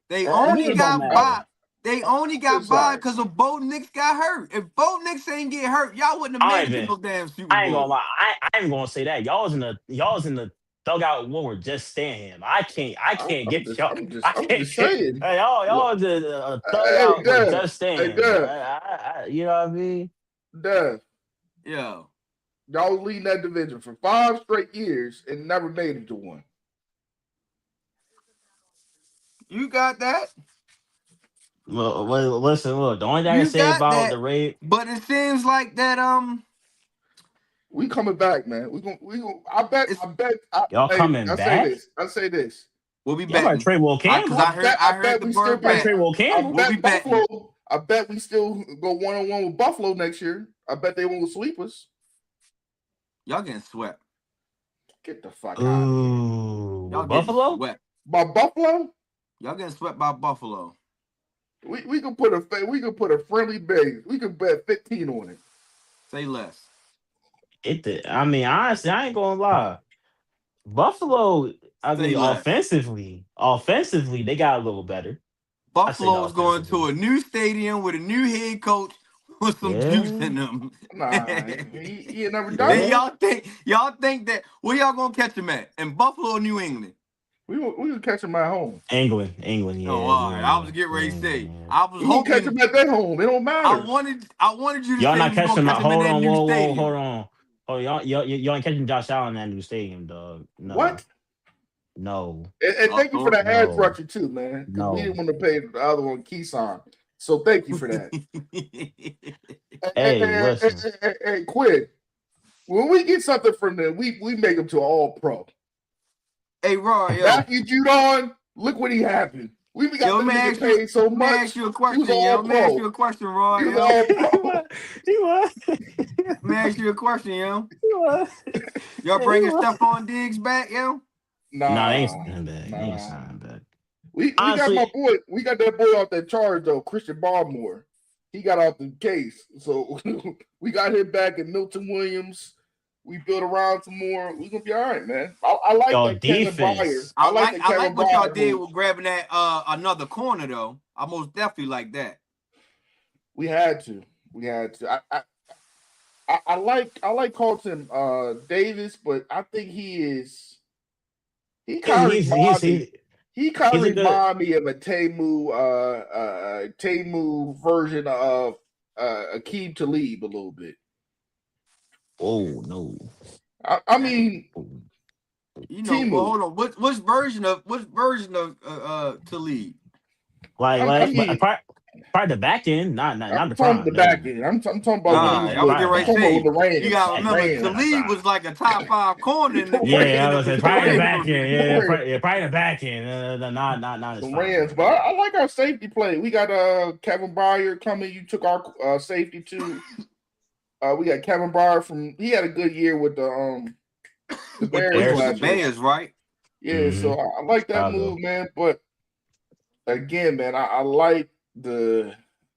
They What do you only mean it don't got by. matter? They only It's got all by right. because of Bo Nix got hurt. If Bo Nix ain't get hurt, y'all wouldn't have made it to Ivan, no damn Super I ain't gonna Bowl. lie. I ain't gonna say that. Y'all was in the dugout when we're just staying him. I can't get y'all. I I'm can't just get saying. y'all was in a Hey, dugout with Dev. just Hey, staying him. Dev. You know what I mean? Dev. Yo, Y'all was leading that division for 5 straight years and never made it to one. you got that. Listen, look. The only thing I can You say got about that. the Raid, But it seems like that. We coming back, man. We gonna. I bet. It's y'all Hey, coming I say back. this. I say this. we'll be Y'all better betting. trade Will Because Campbell. I I heard bet the we still bird Better play. trade bet. Will I Campbell. We'll be bet betting. Buffalo. I bet we still go 1-on-1 with Buffalo next year. I bet they won't sweep us. Y'all getting swept. Get the fuck out of here. Ooh, Y'all with getting Buffalo. swept. By Buffalo, Y'all getting swept by Buffalo. we can put a friendly base. We can bet 15 on it. Say less. I mean, honestly, I ain't gonna lie. Buffalo, I Say mean, less. offensively, they got a little better. I say that Buffalo's going to offensively. a new stadium with a new head coach with some juice Yeah, in them. Nah, he ain't never done Then it. yeah. y'all think that where y'all gonna catch him at? In Buffalo or New England? We can catch him at home. England, Oh, yeah, all New right. I was England, getting ready to New say. England. I was We can catch hoping. him at their home. It don't matter. I wanted you to Y'all say not we gonna catching my. catch him in Hold that on, new whoa, hold stadium. on. Oh, y'all ain't catching Josh Allen in that new stadium, dog. No, What? no, And Uh thank you for oh. the ad no, structure too, man. Because we didn't no. want to pay the other one, Keyshawn. So thank you for that. Hey, listen. Hey, Quid. when we get something from them, we make him to an all-pro. Hey, Rod, yo. Matthew Judon, look what he happened. We got them niggas paid so much. Let me ask you a question, Rod. Rod. He was all pro. He was. Let me ask you a question, yo. He was. Y'all bringing Stephon Diggs back, yo? Nah, they ain't signing back. They ain't signing back. We honestly, got my boy. We got that boy off that charge though, Christian Barmore. He got off the case, so we got him back in Milton Williams. We build around some more. We gonna be all right, man. I like that defense. Kevin Byard. I like what y'all did with grabbing that another corner though. I most definitely like that. We had to. I like Carlton Davis, but I think he kind of remind me of a Tamu version of Akeem Talib a little bit. Oh no! I mean, well, hold on. Which version of Talib? Probably the back end, not the front. The back end. I'm talking about the Rams. You got to remember, Talib was like a top 5 corner in the I was probably the back end. Probably the back end. Not the Rams. But I like our safety play. We got Kevin Byard coming. You took our safety too. We got Kevin Byard he had a good year with the Bears, right? Yeah, mm-hmm. So I like that move, man. But again, man, I like I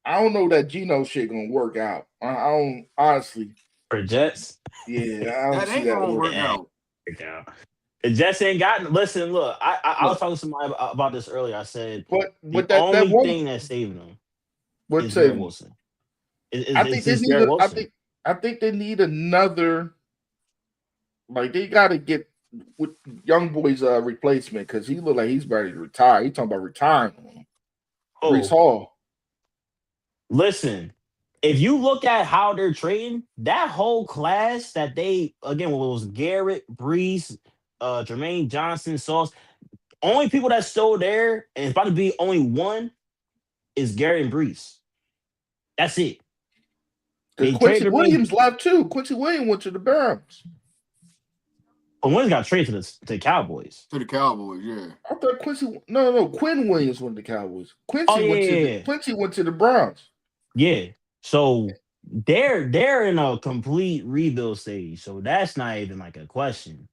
don't know that Geno shit gonna work out. I don't honestly. For Jets? Yeah, I don't see that gonna work out. The Jets ain't gotten. Listen, look, I was talking to somebody about this earlier. I said, but the only thing that's saving them is Garrett Wilson. I think they need another. Like they got to get with young boy's replacement because he look like he's ready to retire. He's talking about retiring. Brees Hall. Listen, if you look at how they're trading, that whole class that they was Garrett, Brees, Jermaine Johnson, Sauce. Only people that's still there, and it's about to be only one, is Garrett and Brees. That's it. Quincy Williams left too. Quincy Williams went to the Browns. But Williams got traded to the Cowboys. To the Cowboys, yeah. I thought Quincy. No. Quinn Williams went to the Cowboys. Quincy went to the Browns. Yeah. So they're in a complete rebuild stage. So that's not even like a question.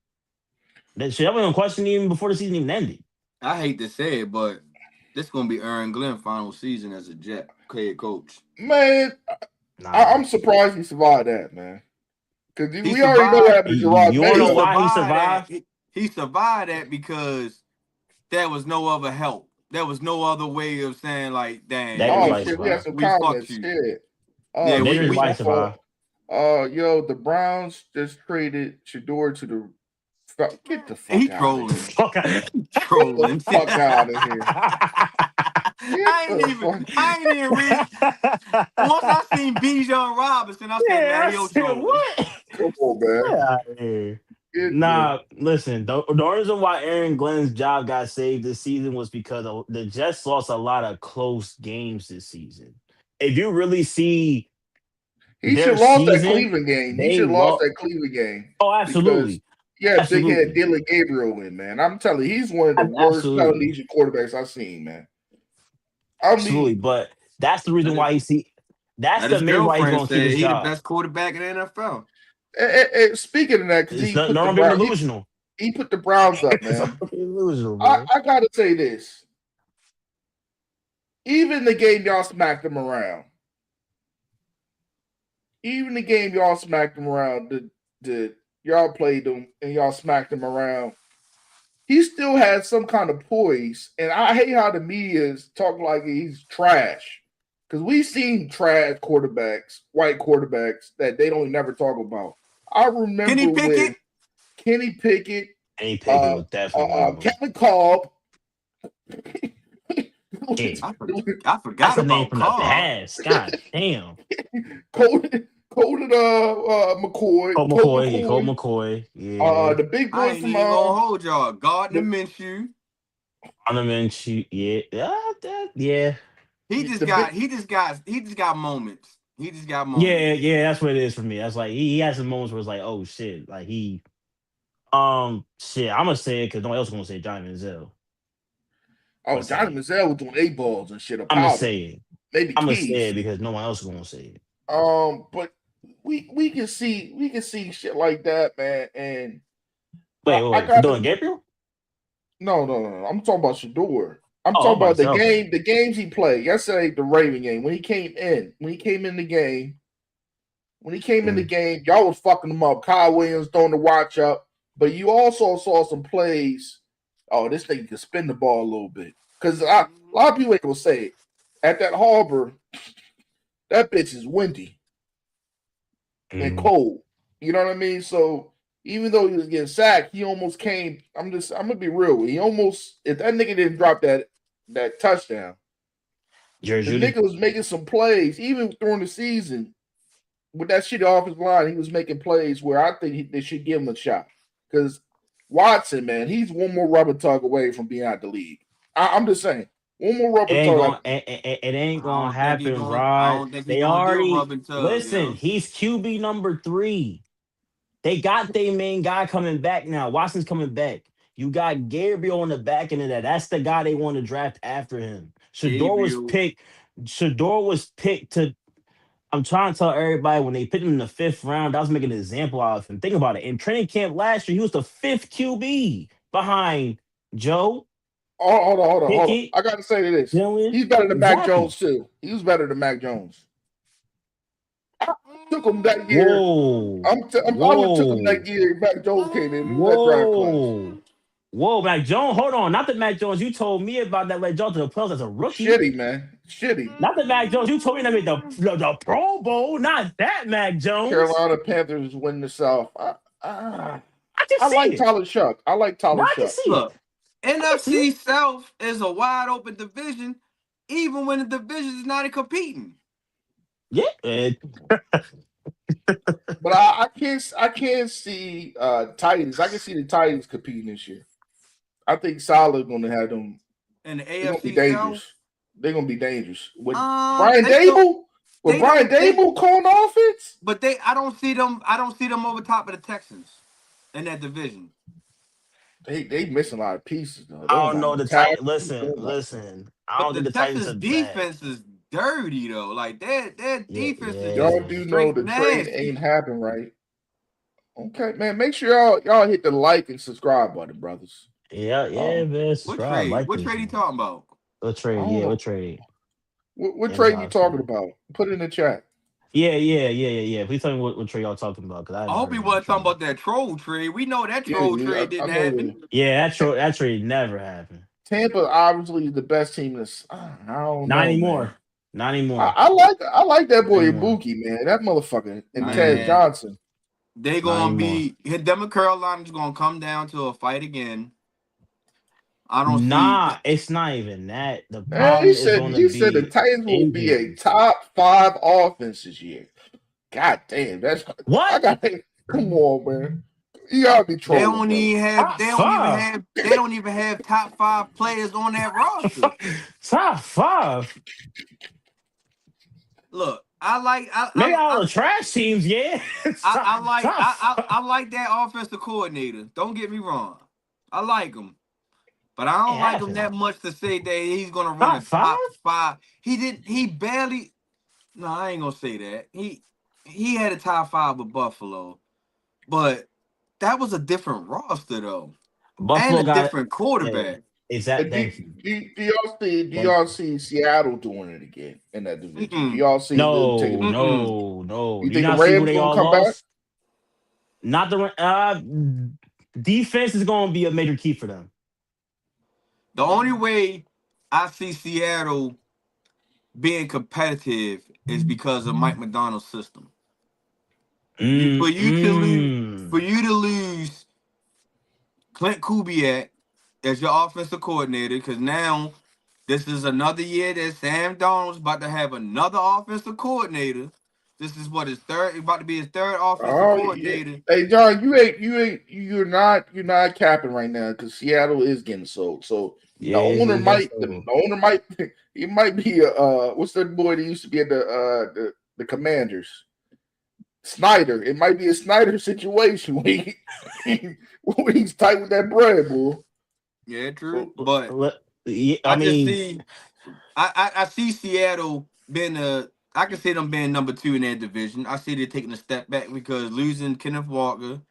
That wasn't a question even before the season even ended. I hate to say it, but this is gonna be Aaron Glenn final season as a Jet head coach. Man, I'm surprised he survived that, man. Because we already know what happened to Gerard. You want to know why he survived? He survived that because there was no other help. There was no other way of saying like, "Dang, shit, we had some comments." Shit. We survived. The Browns just traded Shador to the. Get the fuck out trolling. of here. Trolling. Get the fuck out of here. I ain't even read. Once I seen Bijan Robinson, I said, "Man, yo, trolling." What? Come on, man. Listen. The reason why Aaron Glenn's job got saved this season was because the Jets lost a lot of close games this season. If you really see, he should have lost that Cleveland game. He should have lost that Cleveland game. Oh, absolutely. They had Dylan Gabriel in, man. I'm telling you, he's one of the worst Polynesian quarterbacks I've seen, man. Absolutely, but that's the reason why that's the main why he's going to keep his job. He's the best quarterback in the NFL. Speaking of that, because he put the Browns up, man. I gotta say this. Even the game y'all smacked them around. Y'all played them and y'all smacked them around. He still had some kind of poise, and I hate how the media talk like he's trash. Because we've seen trash quarterbacks, white quarterbacks that they don't never talk about. I remember Kenny Pickett, was definitely Kevin Kolb. I forgot the name about from Kolb. The past. God damn. Colton McCoy. Colt McCoy. Yeah. The big boy I ain't from even gonna hold y'all. Gardner Minshew. Yeah. He just got moments. He just got moments. Yeah, that's what it is for me. That's like he has some moments where it's like, oh shit, like shit. I'm gonna say it because no one else gonna say Johnny Manziel. Oh, Johnny Manziel was doing 8 balls and shit. I'm gonna say it. Maybe I'm gonna Keys. say it because no one else is gonna say it. But we can see shit like that, man. And wait, doing Gabriel? No. I'm talking about Shador. I'm talking about the games he played. Yesterday, the Raven game. When he came in the game, y'all was fucking him up. Kyle Williams throwing the watch up. But you also saw some plays. Oh, this thing can spin the ball a little bit. Because a lot of people ain't gonna say it. At that Harbor, that bitch is windy and cold. You know what I mean? So even though he was getting sacked, he almost came. I'm gonna be real. He almost, if that nigga didn't drop that touchdown, the nigga was making some plays, even during the season, with that shit off his line, he was making plays where I think they should give him a shot. Because Watson, man, he's one more rubber tug away from being out the league. I'm just saying. One more rubber tug. It ain't gonna happen, Rod. They already listen. He's QB number 3. They got their main guy coming back now. Watson's coming back. You got Gabriel on the back end of that. That's the guy they want to draft after him. Shador was picked to. I'm trying to tell everybody when they picked him in the 5th round, I was making an example out of him. Think about it. In training camp last year, he was the 5th QB behind Joe. Hold on. I got to say this. Dylan, he's better than Mac Jones, too. He was better than Mac Jones. I took him that year. I would took him that year. Mac Jones came in that draft class. Whoa, Mac Jones. Hold on. Not the Mac Jones you told me about that led Jones to the playoffs as a rookie. Shitty, man. Shitty. Not the Mac Jones you told me that made the Pro Bowl. Not that Mac Jones. Carolina Panthers win the South. I like Tyler Shuck. I like Tyler Shuck. Look, NFC South is a wide open division, even when the division is not competing. Yeah. But I can't see Titans. I can see the Titans competing this year. I think Salah's going to have them. And the AFC South, they're going to be dangerous with Brian Dable. With Brian Dable calling offense, but I don't see them over top of the Texans in that division. They missing a lot of pieces though. I don't know the Titans. Listen. I don't think the Titans defense is dirty though. Like their defense is y'all do know the trade ain't happen right. Okay, man. Make sure y'all hit the like and subscribe button, brothers. Yeah, man. What trade you talking about? What trade? Yeah, what trade? What trade you talking about? Put it in the chat. Yeah. Please tell me what trade y'all talking about. I hope he wasn't talking about that troll trade. We know that troll trade didn't happen. Yeah, that trade never happened. Tampa obviously is the best team. I don't know. Not anymore. Not anymore. I like that boy Ibuki, man. That motherfucker and Ted Johnson. They gonna be them and Carolina's gonna come down to a fight again. I don't see. It's not even that. The problem he said the Titans will be a top 5 offense this year. God damn, that's what? Come on, man. You gotta be trolling. They don't even have top 5 players on that roster. Top 5. Look, I maybe all the trash teams, yeah. I like that offensive coordinator. Don't get me wrong. I like him. But I don't like him that much to say that he's gonna run a top 5. He barely. No, I ain't gonna say that. He had a top 5 with Buffalo, but that was a different roster though. Buffalo and a different quarterback. Exactly. Do y'all see Seattle doing it again in that division? Do y'all see? No. You think the Rams gonna come back? Not the defense is gonna be a major key for them. The only way I see Seattle being competitive is because of Mike Macdonald's system. For you to lose Clint Kubiak as your offensive coordinator, because now this is another year that Sam Darnold's about to have another offensive coordinator. This is what about to be his third offensive coordinator. Yeah. Hey John, you're not capping right now because Seattle is getting sold. So the owner might be what's that boy that used to be at the the Commanders. Snyder. It might be a Snyder situation when, when he's tight with that bread, boy. Yeah, true. But I I just mean, see, I see Seattle being I can see them being number 2 in that division. I see they're taking a step back because losing Kenneth Walker,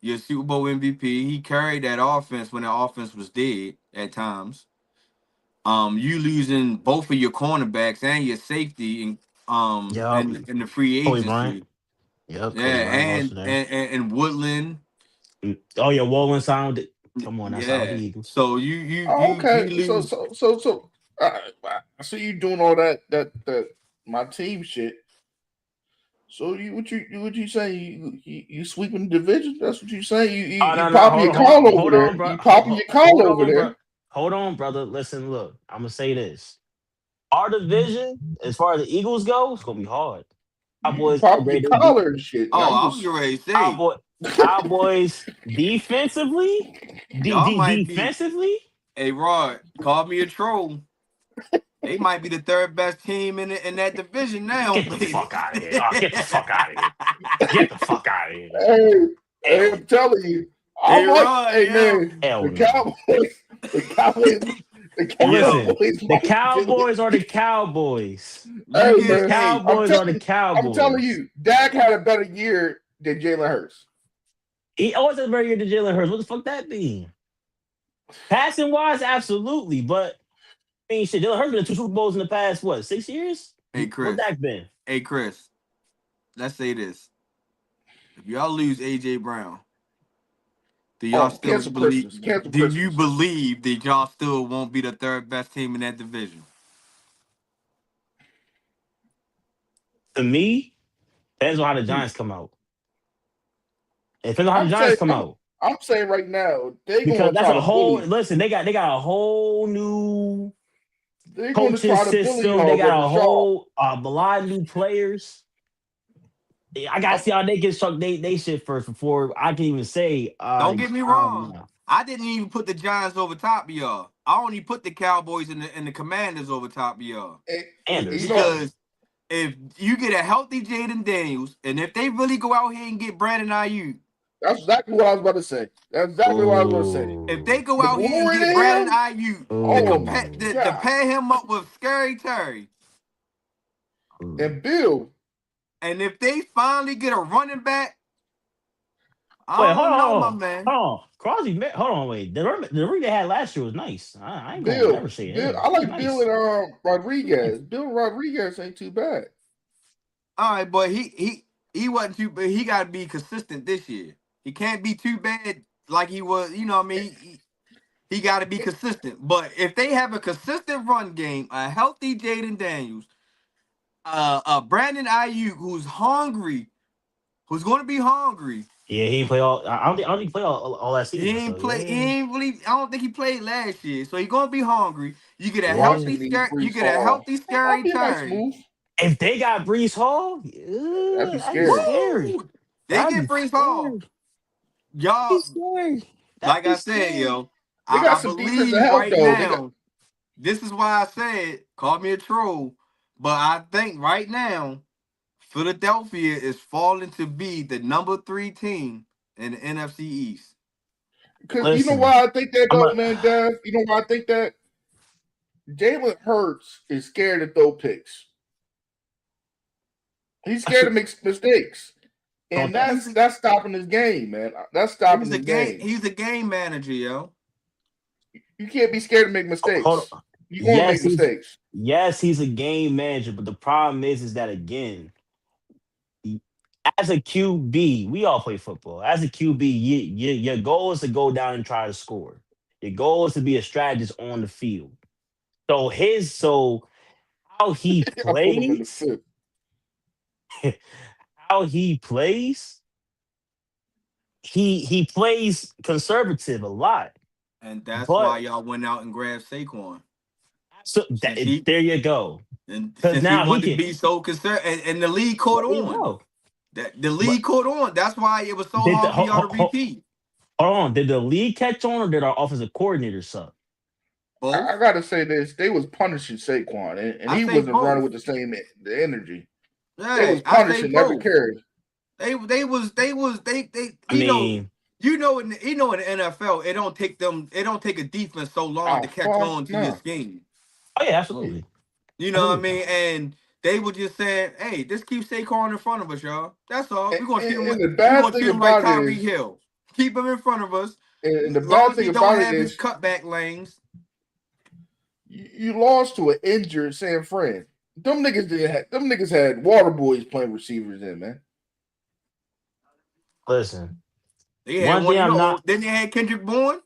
your Super Bowl MVP, he carried that offense when the offense was dead at times. You losing both of your cornerbacks and your safety yup, in the free Kobe Bryant. agency. Yep, Yeah, Kobe Bryant lost there. and Woodland. Oh yeah, Wallen signed it. Come on, that's out the Yeah. Eagles. So you Okay, lose. so I see you doing all that my team shit. So what you saying? You sweeping the division? That's what you saying? You Oh no, popping your collar over there. bro. You popping your collar over there. Hold on, brother. Listen, look, I'm gonna say this. Our division, as far as the Eagles go, it's gonna be hard. You Cowboys popping your upgraded. collar and shit. Oh, I'm I was just getting ready to say Cowboys defensively, y'all might be. defensively. Hey, Rod, call me a troll. They might be the 3rd best team in that division now, Get the baby. fuck out of here! Oh, get the fuck out of here! Get the fuck out of here! hey, I'm telling you. Hey, I'm like, Rod, hey yeah. man, Hell the no. Cowboys, Listen, the might be Cowboys are the Cowboys. Hey, You The get man, Cowboys are the Cowboys. I'm telling you, Dak had a better year than Jalen Hurts. He always has a better year than Jalen Hurts. What the fuck that mean? Passing wise, absolutely. But I mean, shit, Jalen Hurts been to 2 Super Bowls in the past, what, 6 years? Hey, What Chris. Dak been? Hey, Chris. Let's say this: if y'all lose AJ Brown, do y'all still cancel believe? Christmas. Cancel Do you Christmas. believe that y'all still won't be the 3rd best team in that division? To me, depends on how the Giants come out. It depends on how the I'm Giants saying, come out. I'm saying right now they're Because going to that's try a to whole bully. listen, they got a whole new They're going to coaching try to bully system. They y'all, got but a Rashad. whole a lot of new players. I gotta see how they get struck they shit first before I can even say Don't get me I don't wrong. know. I didn't even put the Giants over top of y'all. I only put the Cowboys and the Commanders over top of y'all. You Anders. know, Because if you get a healthy Jaden Daniels, and if they really go out here and get Brandon Ayuk, that's exactly what I was about to say. That's exactly what I was going to say. if they go The out here and glory get to Brandon him. Ayuk Oh my to God. pair him up with Scary Terry, And Bill. and if they finally get a running back, I Wait, don't know, my man. hold on. Crosby, hold on, wait. The ring they had last year was nice. I ain't gonna Bill. never say Bill. it. I like Nice. Bill and Rodriguez. Bill Rodriguez ain't too bad. All right, but he wasn't too, but he got to be consistent this year. He can't be too bad like he was. You know what I mean? He got to be consistent. But if they have a consistent run game, a healthy Jaden Daniels, a Brandon Ayuk who's hungry, who's going to be hungry. Yeah, he didn't play all. I don't think he played all that He season. ain't So play. yeah, He ain't really. I don't think he played last year. So he's gonna be hungry. You get a yeah. healthy Washington scare. You Brees get a Hall. healthy That'd scary be a nice Terry. move. If they got Brees Hall, That'd be that'd be scary. scary. Woo! They That'd get be Brees Hall. scary. That'd be Y'all, scary. That'd like be I said, scary. yo, They got I some defensive believe help right though. They got now. This is why I said, call me a troll, but I think right now, Philadelphia is falling to be the number 3 team in the NFC East. because you know Listen, why I think that I'm though, a. man, Dad. You know why I think that Jalen Hurts is scared to throw picks. He's scared to make mistakes, and that's stopping his game, man. That's stopping his game. He's a game manager, yo. You can't be scared to make Hold mistakes. on. You're going to make mistakes. Yes, he's a game manager, but the problem is that again, as a QB, we all play football. As a QB, your goal is to go down and try to score. Your goal is to be a strategist on the field. So how he I put him in the plays, fifth. how he plays, he plays conservative a lot. And that's why But y'all went out and grabbed Saquon. so Since he there you go. and Because since he now he wanted to can. be so concerned, and the league caught There you on. go. That the But league caught on. That's why it was so did the, hard for y'all to repeat. hold on, did the league catch on or did our offensive coordinator suck? Both. I got to say this: they was punishing Saquon, and I he say wasn't running both. with the same the energy. They was Hey, I say punishing, never both. cared. They I mean, in the NFL, it don't take a defense so long to Oh catch fuck on to your no. scheme. oh yeah, absolutely. You know what I Absolutely. mean? And they were just saying, "Hey, just keep Saquon in front of us, y'all. That's all. We're gonna treat him. And the We're bad gonna thing treat him like about it Tyreek is, Hill. Keep him in front of us. and the As long bad as thing he don't about it have his is, cutback lanes." you lost to an injured San Fran. Them niggas had water boys playing receivers in, man. Listen, They had one one thing of I'm those. not. Then they had Kendrick Bourne,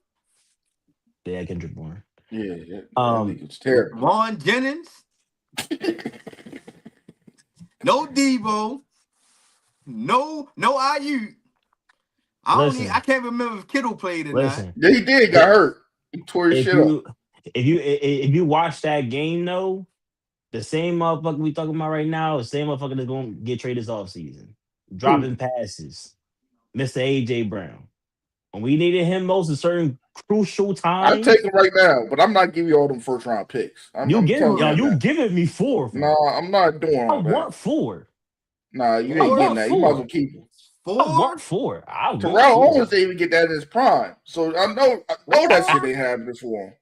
Yeah, Kendrick Bourne. Yeah, that league was terrible. Ron Jennings, no Debo, no IU. Listen, I can't remember if Kittle played or not. listen. Yeah, he did. Got hurt. He tore his If shit up. you watch that game though, the same motherfucker we talking about right now, the same motherfucker that's gonna get traded this offseason. Dropping passes. Mr. AJ Brown. When we needed him most in certain crucial I times, take him right now, but I'm not giving you all them first round picks. I'm telling you you that. giving me 4 of them. No, I'm not doing I all that. want 4. Nah, you I ain't getting want that. You might as 4. well keep him. I want 4? 4. I want Terrell 4. Owens didn't even get that in his prime. So I know that shit ain't happening for him.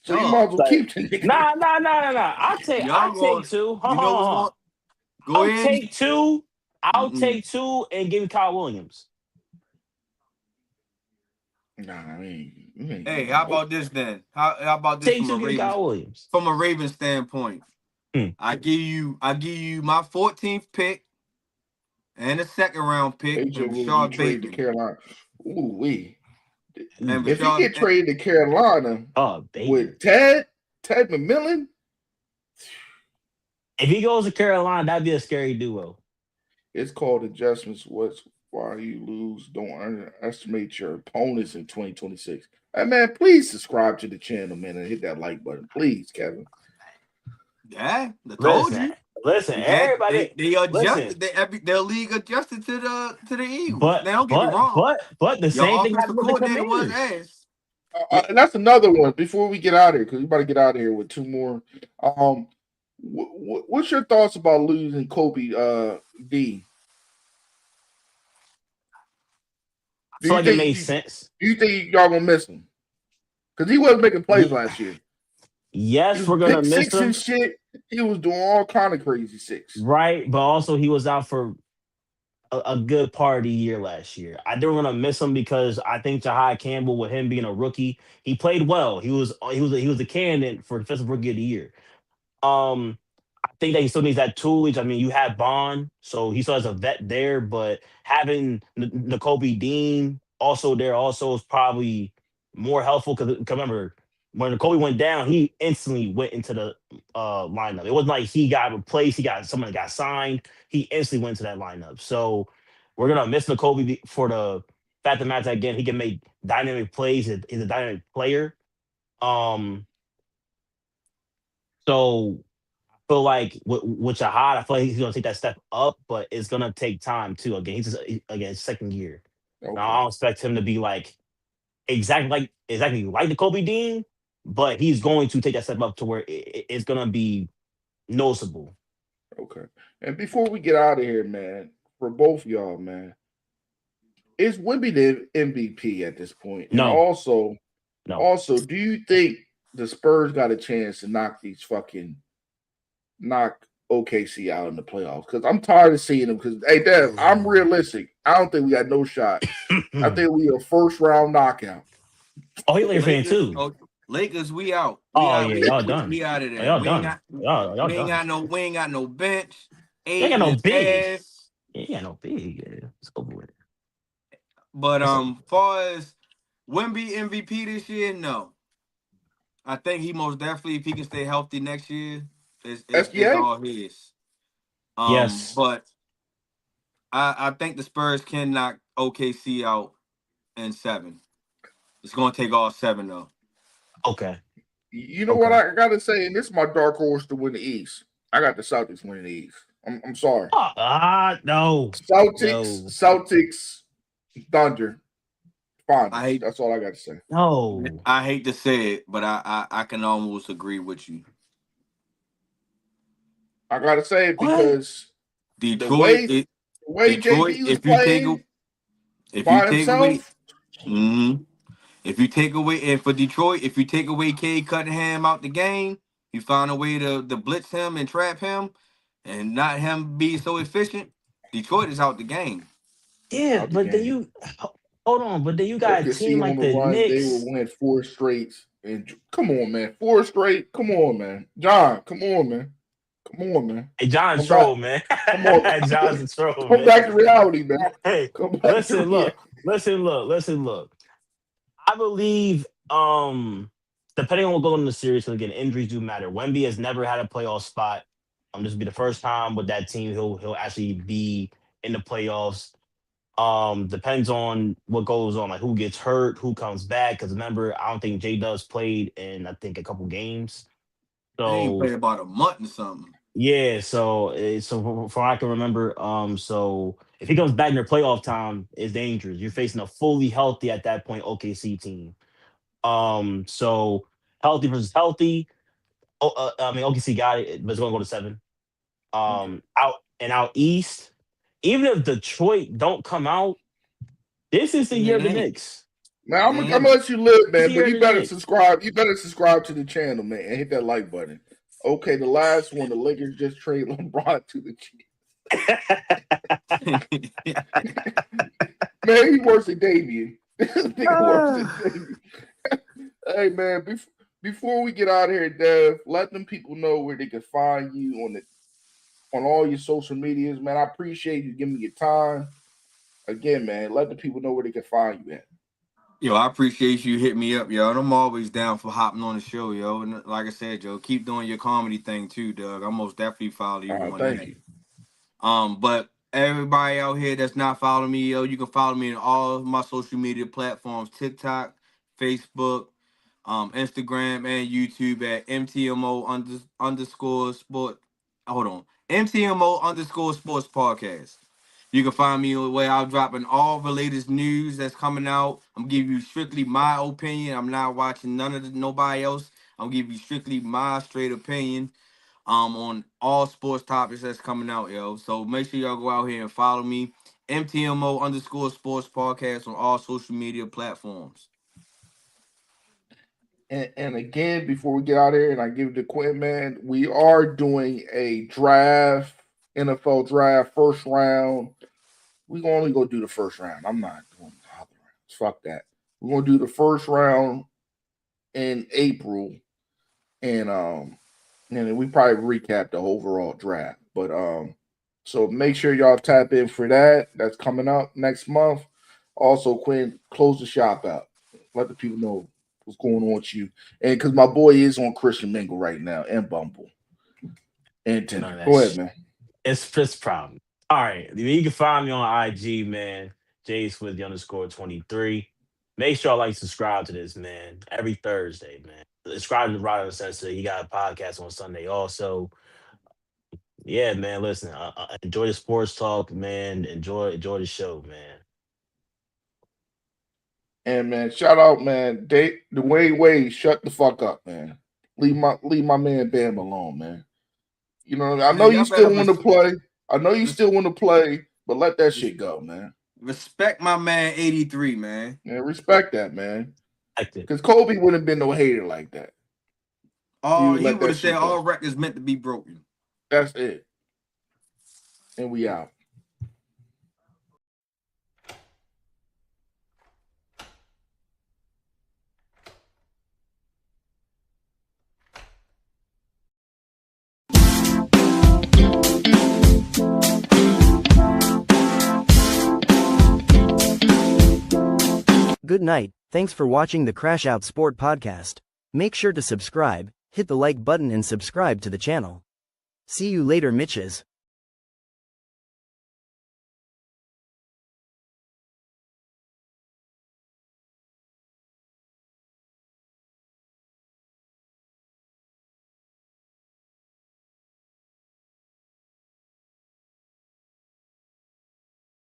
So you might as well Like, keep the nigga. nah. I'll Y'all going? take 2. You know what's going? Go I'll ahead. take 2. I'll Mm-mm. take 2 and give me Kyle Williams. Nah, I mean, Hey, how about this then? How about this Take 2, give me Kyle Williams. from a Ravens standpoint? I give you my 14th pick and a second round pick and AJ will be Rashard traded to Bateman. Carolina. Ooh wee. And If he get traded to Carolina with Ted McMillan, if he goes to Carolina, that'd be a scary duo. it's called adjustments. Why you lose? Don't underestimate your opponents in 2026. Hey man, please subscribe to the channel, man, and hit that like button, please, Kevin. Yeah, I told you. Listen, everybody. They adjusted. Their league adjusted to the Eagles. But now don't get me wrong. But the same Your thing offensive happened with the coordinator was Commanders. ass. And that's another one. Before we get out of here, because we about to get out of here with 2 more. What's your thoughts about losing Kobe D? I feel like it made sense. Do you think y'all gonna miss him? Because he wasn't making plays last year. Yes, we're gonna miss him. And shit. He was doing all kind of crazy 6. Right, but also he was out for a good part of the year last year. I didn't want to miss him because I think Jahai Campbell, with him being a rookie, he played well. He was a candidate for defensive rookie of the year. I think that he still needs that toolage. I mean, you have Bond, so he still has a vet there, but having N'Kobe Dean also there also is probably more helpful because remember, when N'Kobe went down, he instantly went into the lineup. It wasn't like he got replaced, someone got signed. He instantly went into that lineup. So we're gonna miss N'Kobe for the fact of the matter again, he can make dynamic plays. He's a dynamic player. So feel like with Shahad, I feel like he's gonna take that step up, but it's gonna take time too. Again, his second year. Okay. Now, I don't expect him to be like exactly like the Kobe Dean, but he's going to take that step up to where it's gonna be noticeable. Okay. And before we get out of here, man, for both of y'all, man, is Wemby the MVP at this point? No. And No. Also, do you think the Spurs got a chance to knock OKC out in the playoffs? Because I'm tired of seeing them. Because hey, Dev, I'm realistic. I don't think we got no shot. I think we a first round knockout. Oh, he Lakers fan too. Oh, Lakers, we out. Y'all done. We out of there. Y'all we done. Ain't got no bench. They ain't got no big. Ass. Ain't got no big. Yeah. It's over with. But far as Wemby MVP this year, no. I think he most definitely, if he can stay healthy next year, it's all his. Yes. But I think the Spurs can knock OKC out in 7. It's going to take all 7, though. Okay. You know what I got to say? And this is my dark horse to win the East. I got the Celtics winning the East. I'm sorry. No. Celtics, Thunder. Fine. That's all I got to say. No. I hate to say it, but I can almost agree with you. I got to say it because Detroit, The way Detroit. JB was playing by himself. If you take away, and for Detroit, if you take away Cade Cunningham out the game, you find a way to blitz him and trap him, and not him be so efficient. Detroit is out the game. Yeah, Out the but then game. you hold on, but then you got a team OKC on like the the run, they will Knicks. win 4 straights. And come on, man, 4 straight. Come on, man, John. Come on, man. Come on, man. Hey, John's Come back. troll, man. Come on. John's a troll, Come man. back to reality, man. Hey, Come back listen, to reality. look. I believe, depending on what goes on in the series, because again, injuries do matter. Wemby has never had a playoff spot. This will be the first time with that team he'll actually be in the playoffs. Depends on what goes on, like who gets hurt, who comes back. Because remember, I don't think J Dubs played in I think a couple games. They ain't So played about a month or something. yeah, so from what I can remember, so if he comes back in their playoff time, it's dangerous. You're facing a fully healthy at that point OKC team. So healthy versus healthy. I mean OKC got it, but it's gonna go to 7. Okay. Out east, even if Detroit don't come out, this is the year of the Knicks. Man, I'm gonna let you live, man, but you better Knicks. subscribe. You better subscribe to the channel, man, and hit that like button. Okay, the last one, the Lakers just trade LeBron to the Chiefs. Man, he worse than Davian. This nigga worse than Davian. Hey, man, before we get out of here, Dev, let them people know where they can find you on all your social medias, man. I appreciate you giving me your time. Again, man, let the people know where they can find you at. Yo, I appreciate you hitting me up, yo. And I'm always down for hopping on the show, yo. And like I said, Joe, keep doing your comedy thing too, Doug. I most definitely follow you on Thank that. you. But everybody out here that's not following me, yo, you can follow me on all my social media platforms: TikTok, Facebook, Instagram, and YouTube at MTMO sport. Hold on, MTMO sports podcast. You can find me where I'm dropping all the latest news that's coming out. I'm giving you strictly my opinion. I'm not watching none of nobody else. I'm giving you strictly my straight opinion on all sports topics that's coming out, yo. So make sure y'all go out here and follow me. MTMO sports podcast on all social media platforms. And again, before we get out of here and I give it to Quinn, man, we are doing a draft, NFL draft, first round. We're only going to do the first round. I'm not doing the other rounds. Fuck that. We're going to do the first round in April. And then we probably recap the overall draft. But so make sure y'all tap in for that. That's coming up next month. Also, Quinn, close the shop out. Let the people know what's going on with you. And because my boy is on Christian Mingle right now and Bumble. And Tinder. Go ahead, man. It's just problem. All right. You can find me on IG, man. JSwizzy_23. Make sure y'all subscribe to this, man. Every Thursday, man. Subscribe to Rod Uncensored. He got a podcast on Sunday also. Yeah, man. Listen, enjoy the sports talk, man. Enjoy the show, man. And man, shout out, man. Dwayne Wade, shut the fuck up, man. Leave my man Bam alone, man. You know, I know you still want to play. I know you still want to play, but let that shit go, man. Respect my man 83, man. Yeah, respect that, man. Because Kobe wouldn't have been no hater like that. Oh, he would have said all records meant to be broken. That's it. And we out. Good night. Thanks for watching the Crash Out Sport podcast. Make sure to subscribe, hit the like button and subscribe to the channel. See you later, Mitches.